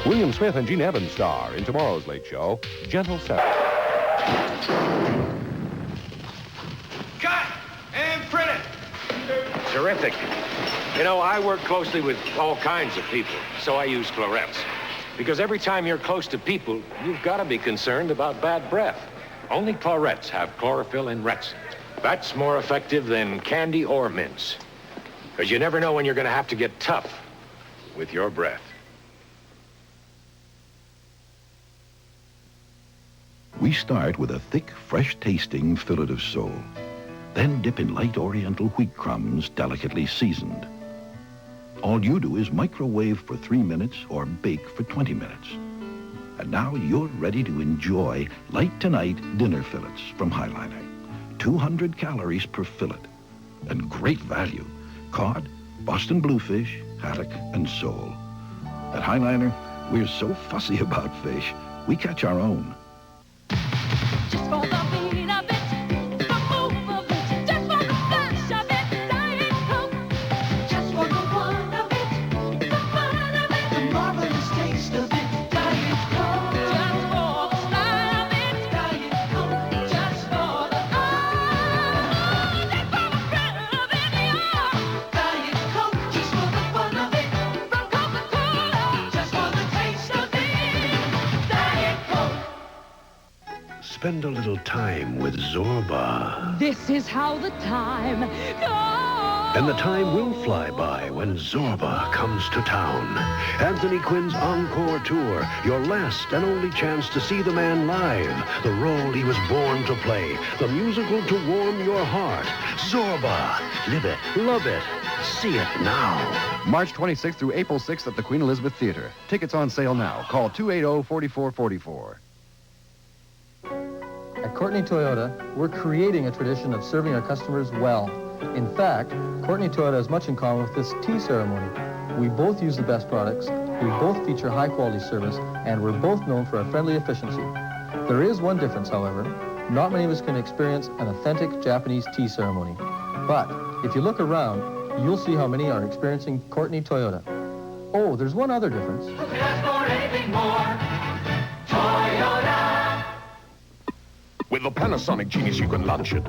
S6: William Smith and Gene Evans star in tomorrow's Late Show, Gentle Seven.
S7: Cut and print it.
S10: Terrific. You know, I work closely with all kinds of people, so I use Chlorets. Because every time you're close to people, you've got to be concerned about bad breath. Only Chlorets have chlorophyll in rets. That's more effective than candy or mints. Because you never know when you're going to have to get tough with your breath.
S12: We start with a thick, fresh-tasting fillet of sole. Then dip in light oriental wheat crumbs, delicately seasoned. All you do is microwave for 3 minutes or bake for 20 minutes. And now you're ready to enjoy light-tonight dinner fillets from Highliner. 200 calories per fillet. And great value. Cod, Boston bluefish, haddock, and sole. At Highliner, we're so fussy about fish, we catch our own.
S11: Just for the beat of it, the move of it, just for the flash of it, Diet Coke. Just for the one of it, the fun of it, the marvelous taste of it, Diet Coke. Just for the style of it, Diet Coke. Just for the just for the thrill of it, yeah. Diet Coke. Just for the fun of it, from Coca-Cola. Just for the taste of it, Diet Coke.
S12: Spend a little time with Zorba.
S11: This is how the time goes.
S12: And the time will fly by when Zorba comes to town. Anthony Quinn's Encore Tour, your last and only chance to see the man live. The role he was born to play. The musical to warm your heart. Zorba. Live it, love it, see it now.
S2: March 26th through April 6th at the Queen Elizabeth Theater. Tickets on sale now. Call 280-4444.
S3: At Courtney Toyota, we're creating a tradition of serving our customers well. In fact, Courtney Toyota has much in common with this tea ceremony. We both use the best products, we both feature high-quality service, and we're both known for our friendly efficiency. There is one difference, however. Not many of us can experience an authentic Japanese tea ceremony. But if you look around, you'll see how many are experiencing Courtney Toyota. Oh, there's one other difference.
S21: With the Panasonic Genius, you can lunch it,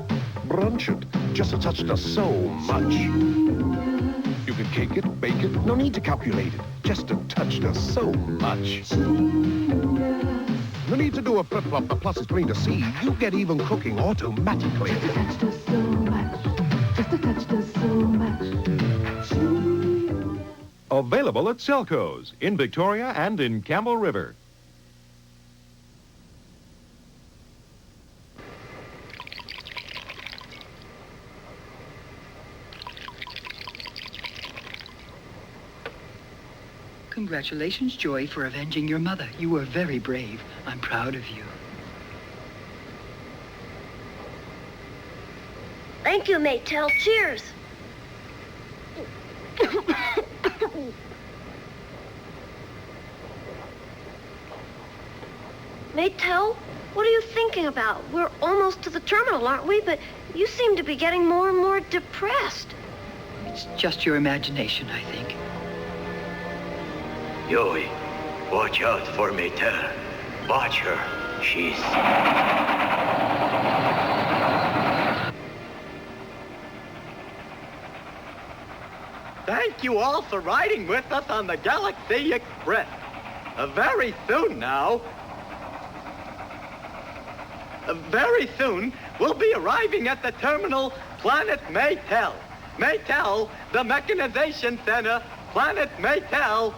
S21: brunch it, just a touch does so much. You can cake it, bake it, no need to calculate it, just a touch does so much. No need to do a flip-flop, the plus is plain to see, you get even cooking automatically.
S11: Just a touch does so much. Just a touch does so much.
S6: Available at Selco's in Victoria and in Campbell River.
S14: Congratulations, Joy, for avenging your mother. You were very brave. I'm proud of you.
S29: Thank you, Maytel. Cheers. Maytel, what are you thinking about? We're almost to the terminal, aren't we? But you seem to be getting more and more depressed.
S14: It's just your imagination, I think.
S15: Joey, watch out for Maytel. Watch her. She's...
S16: Thank you all for riding with us on the Galaxy Express. Very soon now, very soon, we'll be arriving at the terminal Planet Maytel. Maytel, the Mechanization Center, Planet Maytel.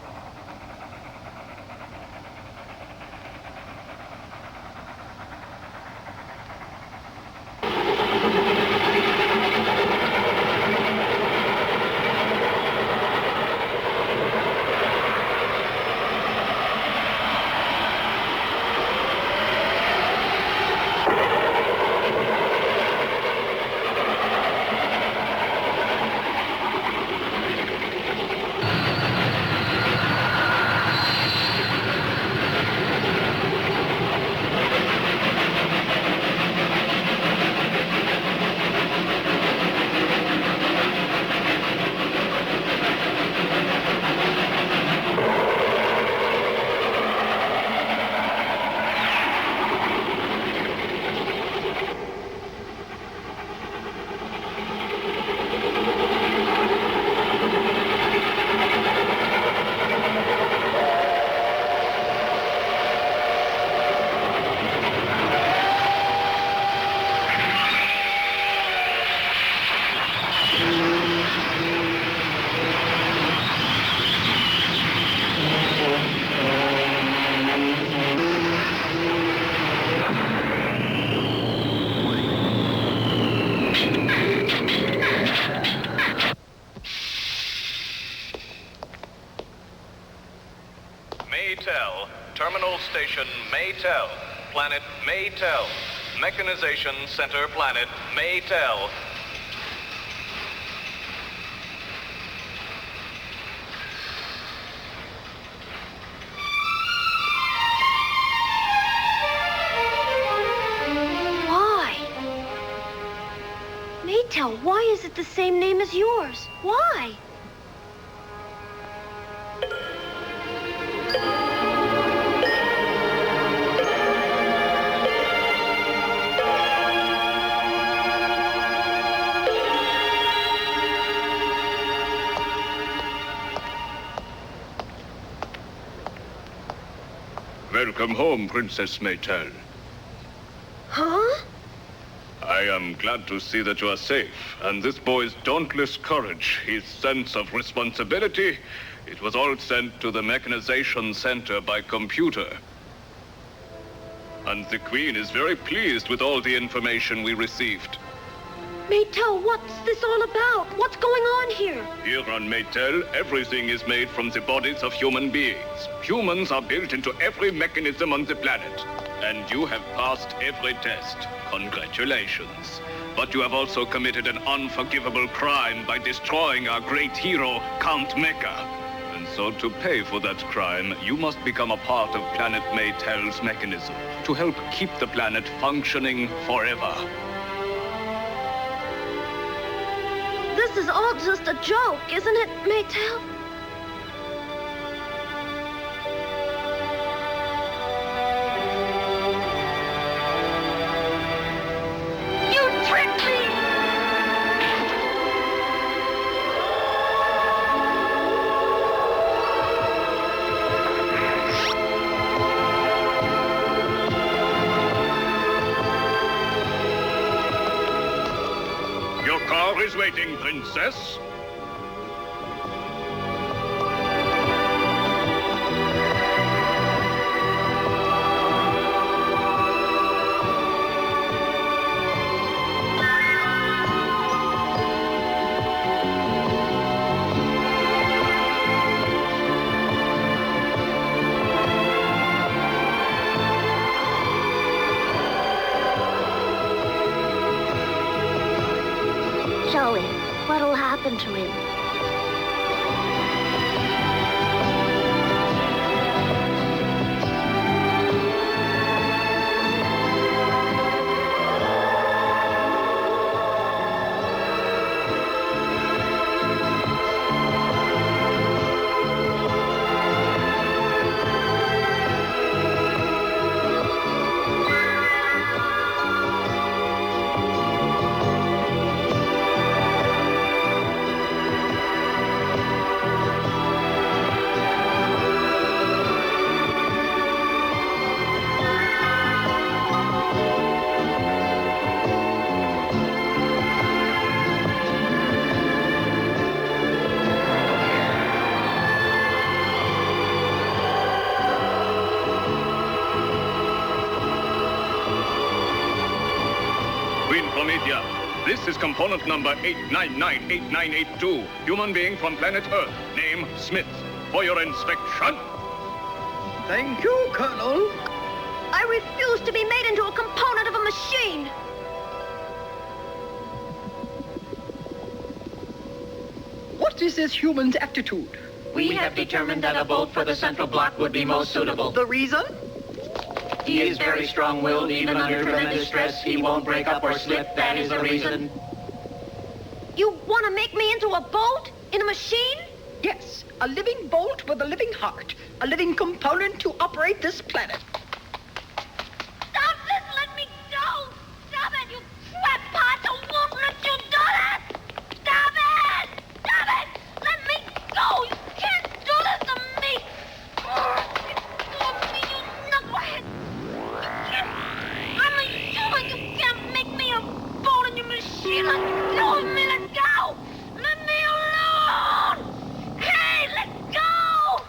S17: Maytel, Terminal Station Maytel, Planet Maytel, Mechanization Center Planet Maytel.
S29: Maytel, why is it the same name as yours? Why?
S1: Welcome home, Princess Maytel.
S29: Huh?
S1: I am glad to see that you are safe, and this boy's dauntless courage, his sense of responsibility, it was all sent to the Mechanization Center by computer. And the Queen is very pleased with all the information we received.
S29: Maytel, what's this all about? What's going on here?
S1: Here on Maytel, everything is made from the bodies of human beings. Humans are built into every mechanism on the planet. And you have passed every test. Congratulations. But you have also committed an unforgivable crime by destroying our great hero, Count Mecha. And so to pay for that crime, you must become a part of Planet Maytel's mechanism to help keep the planet functioning forever.
S29: This is all just a joke, isn't it, Maytel? You tricked me!
S1: Your car is waiting, Princess.
S29: Joey, what'll happen to him?
S1: This is component number 8998982. Human being from planet Earth. Name, Smith. For your inspection.
S14: Thank you, Colonel.
S29: I refuse to be made into a component of a machine.
S14: What is this human's attitude?
S8: We have determined that a bolt for the central block would be most suitable.
S14: The reason?
S8: He is very strong-willed, even under tremendous stress. He won't break up or slip. That is the reason.
S29: You want to make me into a bolt? In a machine?
S14: Yes, a living bolt with a living heart. A living component to operate this planet.
S29: Stop this! Let me go! Stop it, you crackpot! I won't let you do that! Stop it! Stop it! Let me go! You can't do this to me! You knucklehead! I'm a human! You can't make me a bolt in your machine! Let go of me! Let go! Let me alone! Hey, let go!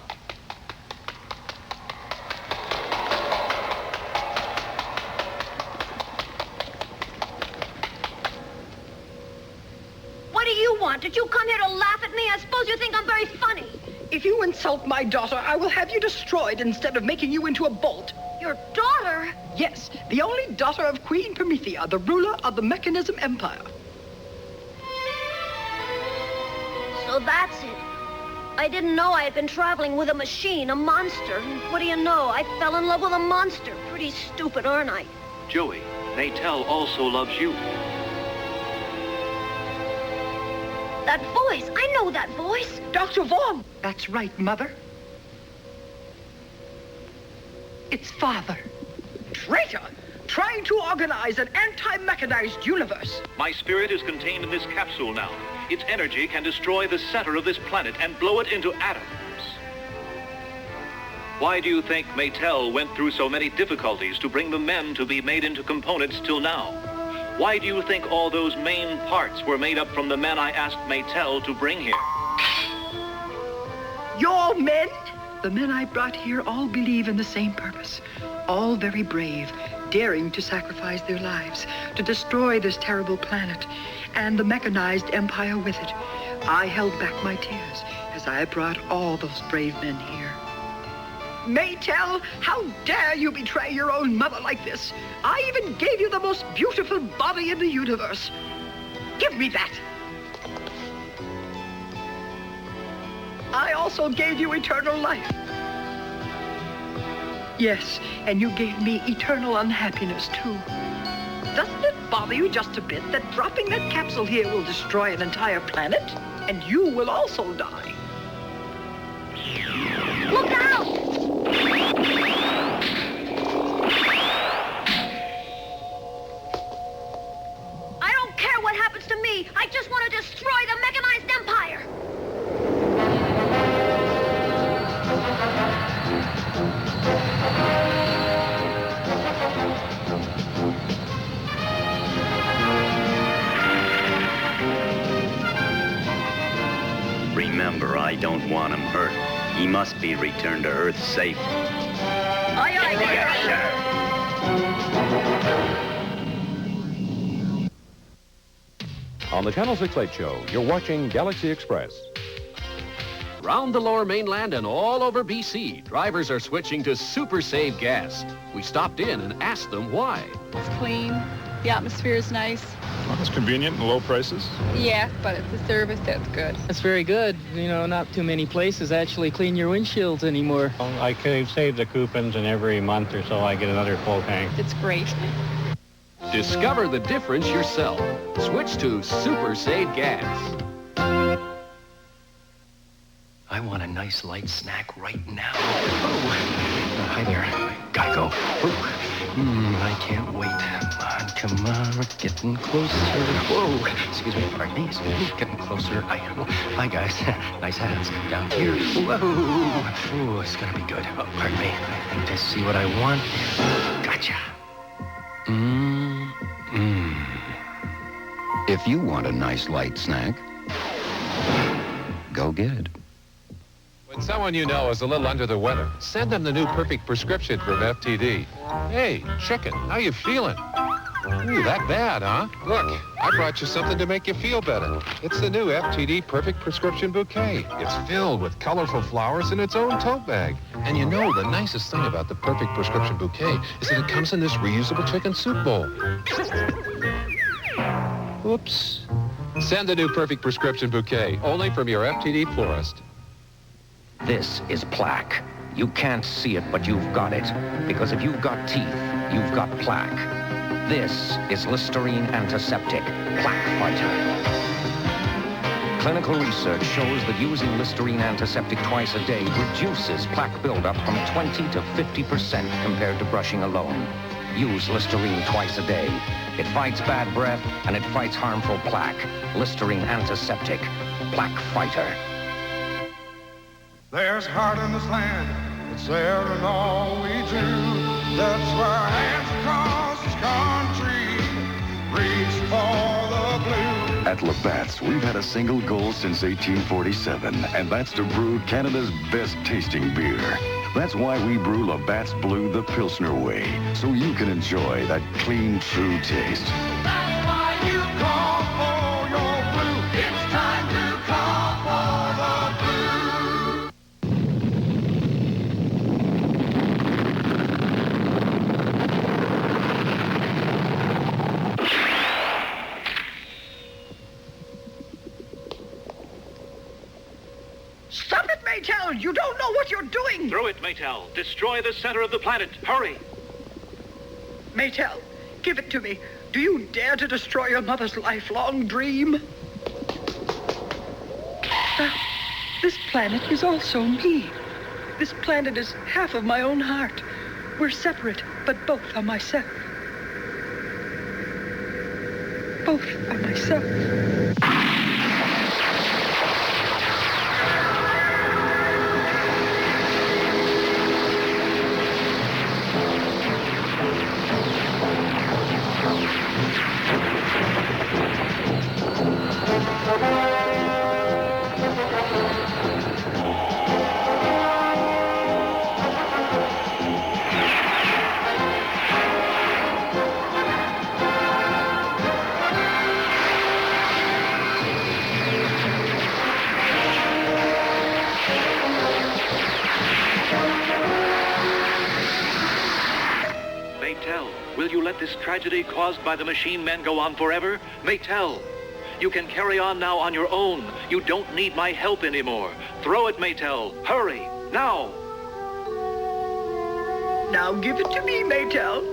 S29: What do you want? Did you come here to laugh at me? I suppose you think I'm very funny.
S14: If you insult my daughter, I will have you destroyed instead of making you into a bolt.
S29: Your daughter?
S14: Yes, the only daughter of Queen Promethea, the ruler of the Mechanism Empire.
S29: So that's it. I didn't know I had been traveling with a machine, a monster. And what do you know? I fell in love with a monster. Pretty stupid, aren't I?
S5: Joey, Maytel also loves you.
S29: That voice. I know that voice.
S14: Dr. Vaughn. That's right, Mother. It's Father. Traitor! Trying to organize an anti-mechanized universe.
S17: My spirit is contained in this capsule now. Its energy can destroy the center of this planet and blow it into atoms. Why do you think Maytel went through so many difficulties to bring the men to be made into components till now? Why do you think all those main parts were made up from the men I asked Maytel to bring here?
S14: Your men? The men I brought here all believe in the same purpose. All very brave, daring to sacrifice their lives to destroy this terrible planet and the mechanized empire with it. I held back my tears as I brought all those brave men here. Maytel, how dare you betray your own mother like this? I even gave you the most beautiful body in the universe. Give me that. I also gave you eternal life. Yes, and you gave me eternal unhappiness, too. Doesn't it bother you just a bit that dropping that capsule here will destroy an entire planet? And you will also die.
S29: Look out! I don't care what happens to me. I just want to destroy the mechanized empire.
S5: Remember, I don't want him hurt. He must be returned to Earth safe.
S29: Aye, aye,
S5: Yes,
S6: sir. On the Channel 6 Late Show, you're watching Galaxy Express.
S9: Round the lower mainland and all over BC, drivers are switching to Super Save gas. We stopped in and asked them why.
S13: It's clean. The atmosphere is nice.
S18: Well, it's convenient and low prices.
S13: Yeah, but it's the service that's good.
S19: It's very good. You know, not too many places actually clean your windshields anymore.
S20: I could save the coupons, and every month or so I get another full tank.
S13: It's great.
S9: Discover the difference yourself. Switch to Super Save gas.
S22: I want a nice light snack right now. Oh, hi there, Geico. Oh, I can't wait. Come on, we're getting closer. Whoa, excuse me, pardon me, getting closer. Hi guys, nice hats. Down here. Whoa, oh, it's gonna be good. Oh, pardon me, I think I see what I want. Gotcha.
S23: If you want a nice light snack, go get it.
S24: When someone you know is a little under the weather, send them the new Perfect Prescription from FTD. Hey, chicken, how you feeling? Ooh, that bad, huh? Look, I brought you something to make you feel better. It's the new FTD Perfect Prescription Bouquet. It's filled with colorful flowers in its own tote bag. And you know, the nicest thing about the Perfect Prescription Bouquet is that it comes in this reusable chicken soup bowl. Oops. Send the new Perfect Prescription Bouquet, only from your FTD florist.
S22: This is plaque. You can't see it, but you've got it. Because if you've got teeth, you've got plaque. This is Listerine Antiseptic, Plaque Fighter. Clinical research shows that using Listerine Antiseptic twice a day reduces plaque buildup from 20 to 50% compared to brushing alone. Use Listerine twice a day. It fights bad breath and it fights harmful plaque. Listerine Antiseptic, Plaque Fighter.
S7: There's heart in this land, it's there in all we do. That's why hands across this country reach for the blue.
S25: At Labatt's, we've had a single goal since 1847, and that's to brew Canada's best tasting beer. That's why we brew Labatt's Blue the Pilsner way, so you can enjoy that clean, true taste.
S7: That's why you call for your blue. It's time to call for the blue.
S14: Stop it, Maytel! You don't know what you're doing!
S17: Through it, Maytel. Destroy the center of the planet. Hurry!
S14: Maytel, give it to me. Do you dare to destroy your mother's lifelong dream? stop. This planet is also me. This planet is half of my own heart. We're separate, but both are myself. Both are myself.
S17: Will you let this tragedy caused by the machine men go on forever? Maytel, you can carry on now on your own. You don't need my help anymore. Throw it, Maytel. Hurry, now.
S14: Now give it to me, Maytel.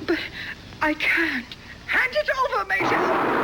S14: But I can't. Hand it over, Maytel.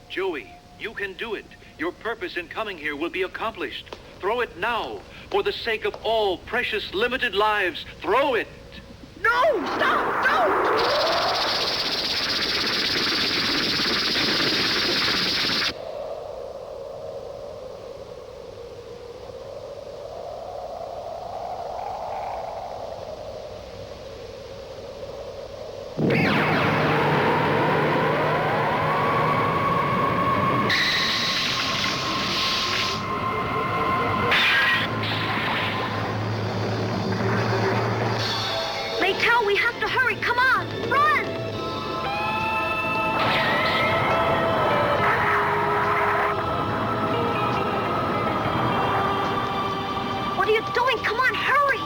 S17: Joey, you can do it. Your purpose in coming here will be accomplished. Throw it now. For the sake of all precious limited lives, throw it.
S14: No! Stop! Don't!
S29: Maytel, we have to hurry. Come on, run! What are you doing? Come on, hurry!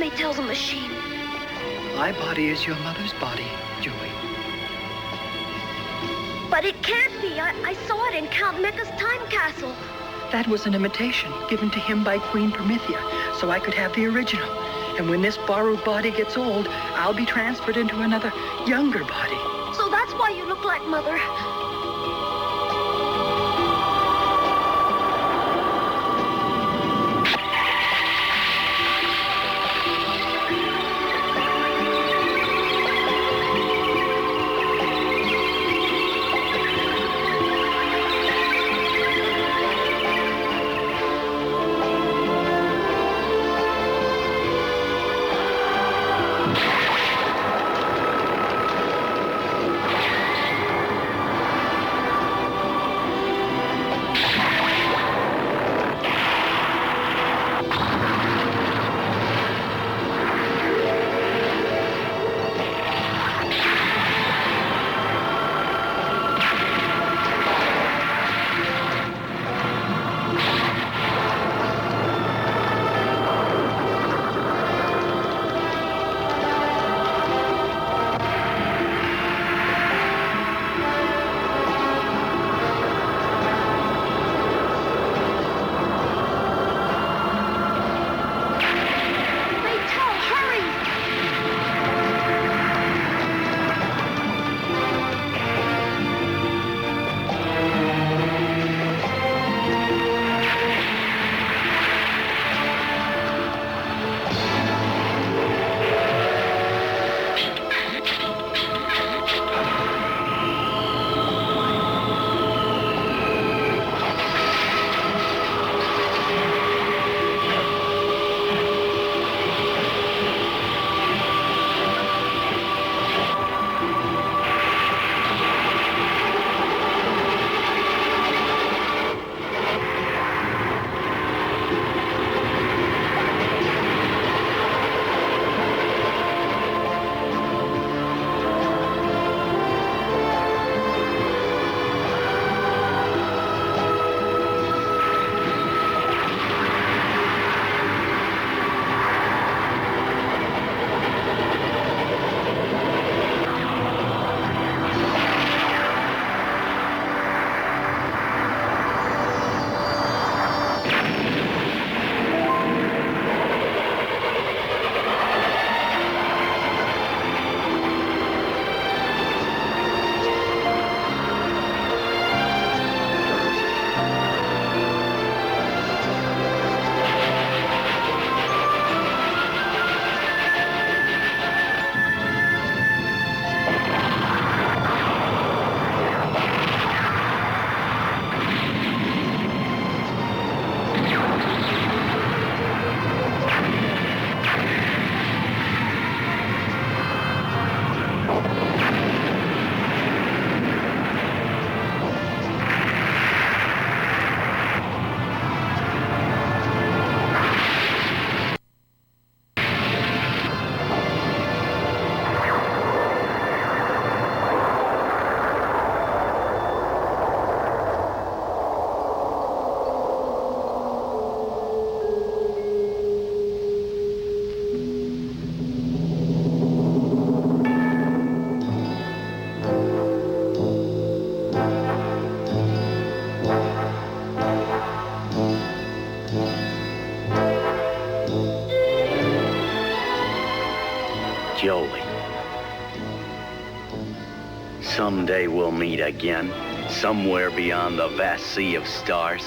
S29: Maytel's a machine.
S14: My body is your mother's body, Joey.
S29: But it can't be. I saw it in Count Mecha's time capsule.
S14: That was an imitation given to him by Queen Promethea, so I could have the original. And when this borrowed body gets old, I'll be transferred into another, younger body.
S29: So that's why you look like Mother.
S5: Joey. Someday we'll meet again, somewhere beyond the vast sea of stars.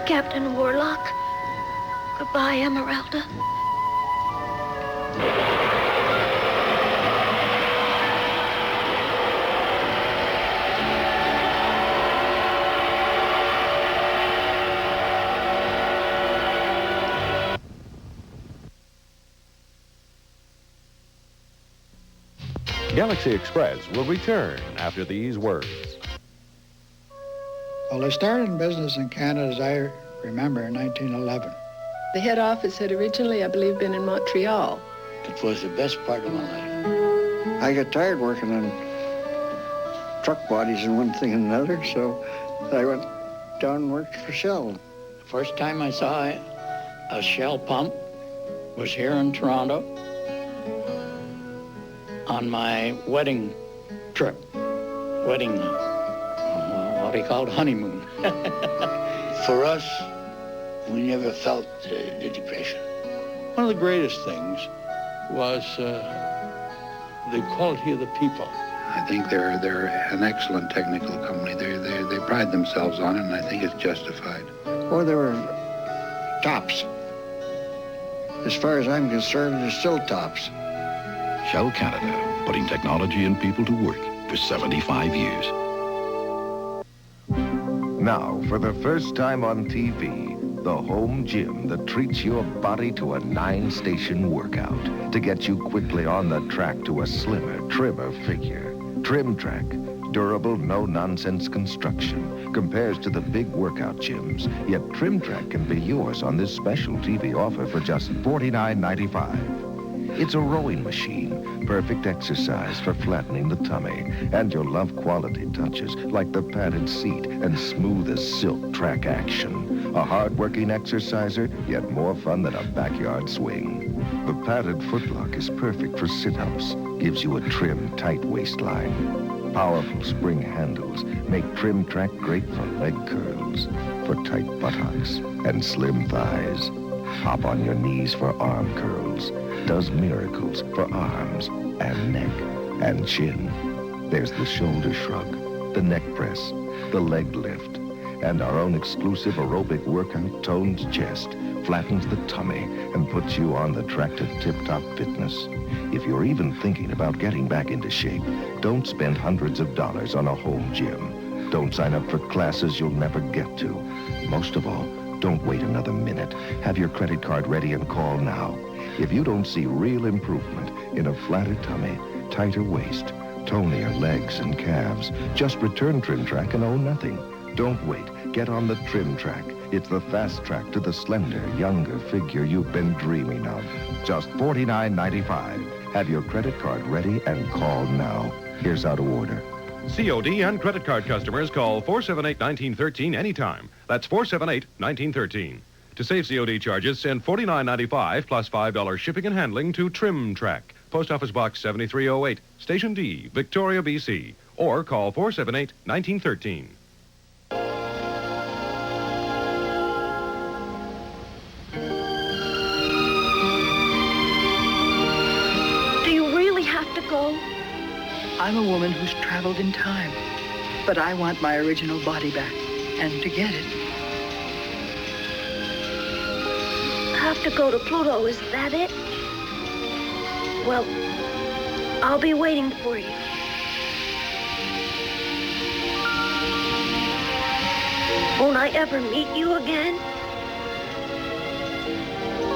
S29: Captain Warlock. Goodbye, Emeralda.
S6: Galaxy Express will return after these words.
S2: Well, I started in business in Canada, as I remember, in 1911.
S3: The head office had originally, I believe, been in Montreal.
S4: It was the best part of my life.
S2: I got tired working on truck bodies and one thing and another, so I went down and worked for Shell.
S4: The first time I saw a Shell pump was here in Toronto on my wedding trip. What do you call it? Honeymoon. For us, we never felt the depression. One of the greatest things was the quality of the people.
S10: I think they're an excellent technical company. They pride themselves on it, and I think it's justified.
S2: Or they were tops. As far as I'm concerned, they're still tops.
S23: Shell Canada, putting technology and people to work for 75 years.
S12: Now, for the first time on TV, the home gym that treats your body to a 9-station workout to get you quickly on the track to a slimmer, trimmer figure. Trim Track, durable, no-nonsense construction, compares to the big workout gyms, yet Trim Track can be yours on this special TV offer for just $49.95. It's a rowing machine, perfect exercise for flattening the tummy, and you'll love quality touches like the padded seat and smooth as silk track action. A hard-working exerciser, yet more fun than a backyard swing. The padded footlock is perfect for sit-ups, gives you a trim, tight waistline. Powerful spring handles make Trim Track great for leg curls, for tight buttocks and slim thighs. Hop on your knees for arm curls. Does miracles for arms and neck and chin. There's the shoulder shrug, the neck press, the leg lift, and our own exclusive aerobic workout tones chest, flattens the tummy, and puts you on the track to tip-top fitness. If you're even thinking about getting back into shape, don't spend hundreds of dollars on a home gym. Don't sign up for classes you'll never get to. Most of all, don't wait another minute. Have your credit card ready and call now. If you don't see real improvement in a flatter tummy, tighter waist, tonier legs and calves, just return Trim Track and owe nothing. Don't wait. Get on the Trim Track. It's the fast track to the slender, younger figure you've been dreaming of. Just $49.95. Have your credit card ready and call now. Here's how to order.
S6: COD and credit card customers call 478-1913 anytime. That's 478-1913. To save COD charges, send $49.95 plus $5 shipping and handling to Trim Track, Post Office Box 7308, Station D, Victoria, BC. Or call 478-1913.
S29: Do you really have to go?
S14: I'm a woman who's traveled in time, but I want my original body back, and to get it.
S29: Have to go to Pluto, is that it? Well, I'll be waiting for you. Won't I ever meet you again?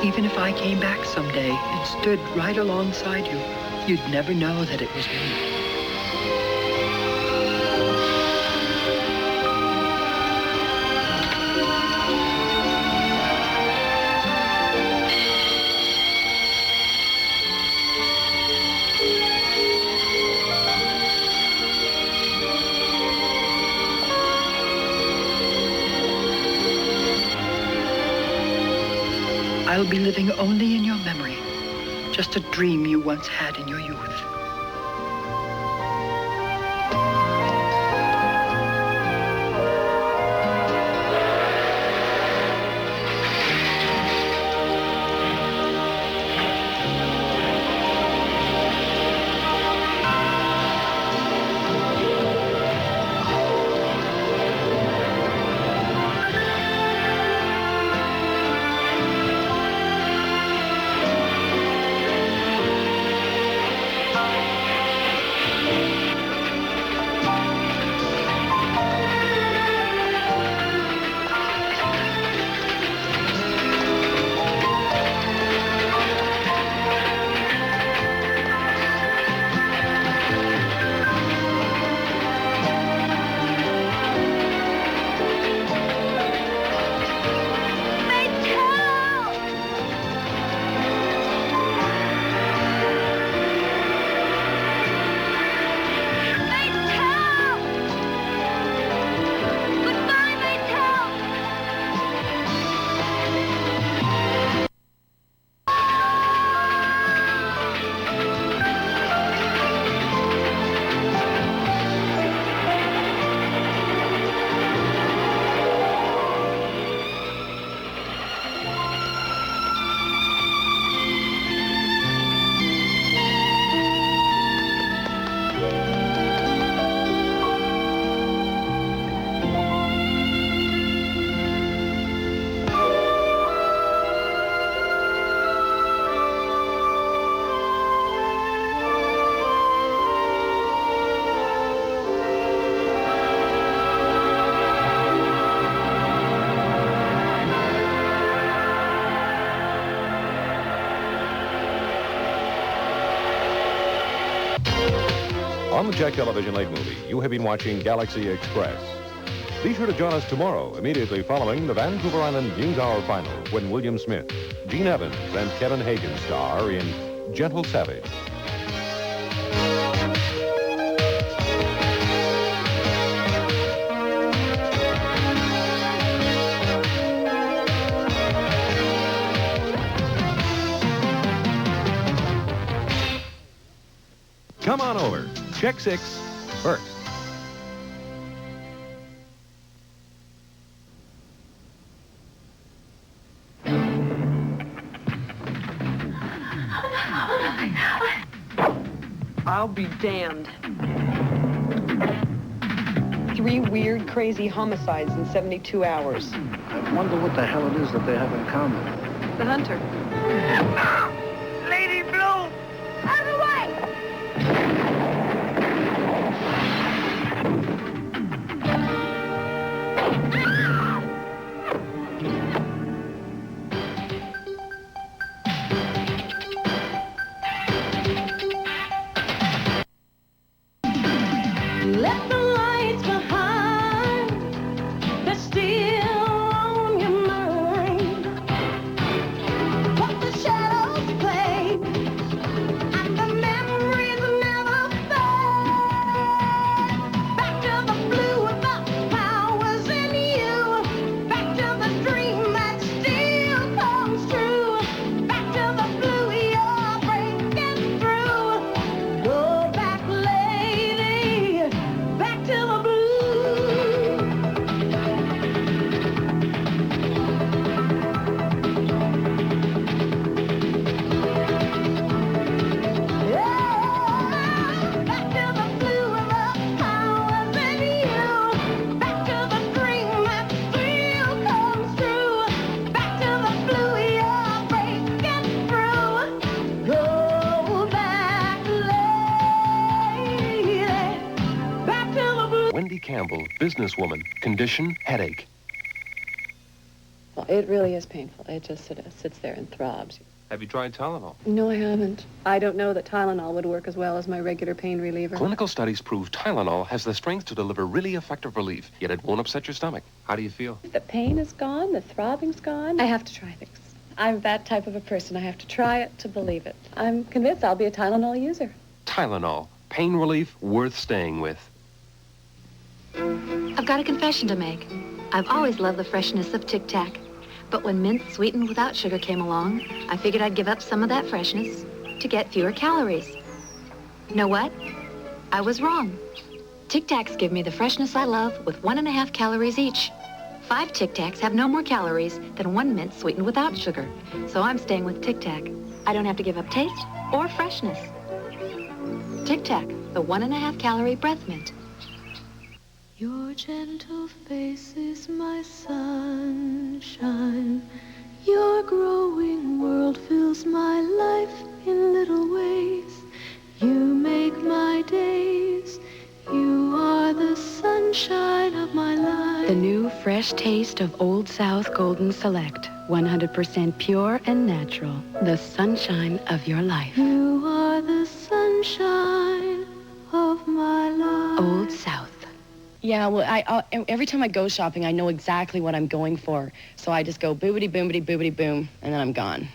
S14: Even if I came back someday and stood right alongside you, you'd never know that it was me. I'll be living only in your memory, just a dream you once had in your youth.
S6: On the CHEC Television Late Movie, you have been watching Galaxy Express. Be sure to join us tomorrow, immediately following the Vancouver Island News Hour final, when William Smith, Gene Evans, and Kevin Hagen star in Gentle Savage. Come on over. CHEC 6 first.
S1: I'll be damned. 3 weird, crazy homicides in 72 hours.
S2: I wonder what the hell it is that they have in common.
S1: The hunter.
S7: Lady Blue! Out of the way! Left the lights behind, they're still on your mind. What the shadows play, and the memories never fade. Back to the blue, the powers in you. Back to the dream that still comes true. Back to the blue, you're breaking through. Go back, lady. Back to the blue. Back to the blue, the powers in you. Back to the dream that still comes true. Back to the blue, you're breaking through. Go back, lady. Back to the blue.
S9: Wendy Campbell, businesswoman, condition, headache.
S3: Well, it really is painful. It just sort of sits there and throbs.
S9: Have you tried Tylenol?
S3: No, I haven't. I don't know that Tylenol would work as well as my regular pain reliever.
S9: Clinical studies prove Tylenol has the strength to deliver really effective relief, yet it won't upset your stomach. How do you feel?
S3: The pain is gone, the throbbing's gone. I have to try things. I'm that type of a person. I have to try it to believe it. I'm convinced I'll be a Tylenol user.
S9: Tylenol, pain relief worth staying with.
S8: I've got a confession to make. I've always loved the freshness of Tic Tac. But when mint sweetened without sugar came along, I figured I'd give up some of that freshness to get fewer calories. Know what? I was wrong. Tic Tacs give me the freshness I love with 1.5 calories each. 5 Tic Tacs have no more calories than 1 mint sweetened without sugar. So I'm staying with Tic Tac. I don't have to give up taste or freshness. Tic Tac, the 1.5 calorie breath mint.
S7: Your gentle face is my sunshine. Your growing world fills my life in little ways. You make my days. You are the sunshine of my life.
S8: The new fresh taste of Old South Golden Select. 100% pure and natural. The sunshine of your life.
S7: You are the sunshine of my life.
S8: Old South.
S11: Yeah, well, every time I go shopping, I know exactly what I'm going for. So I just go boobity, boomity, boobity, boom, and then I'm gone.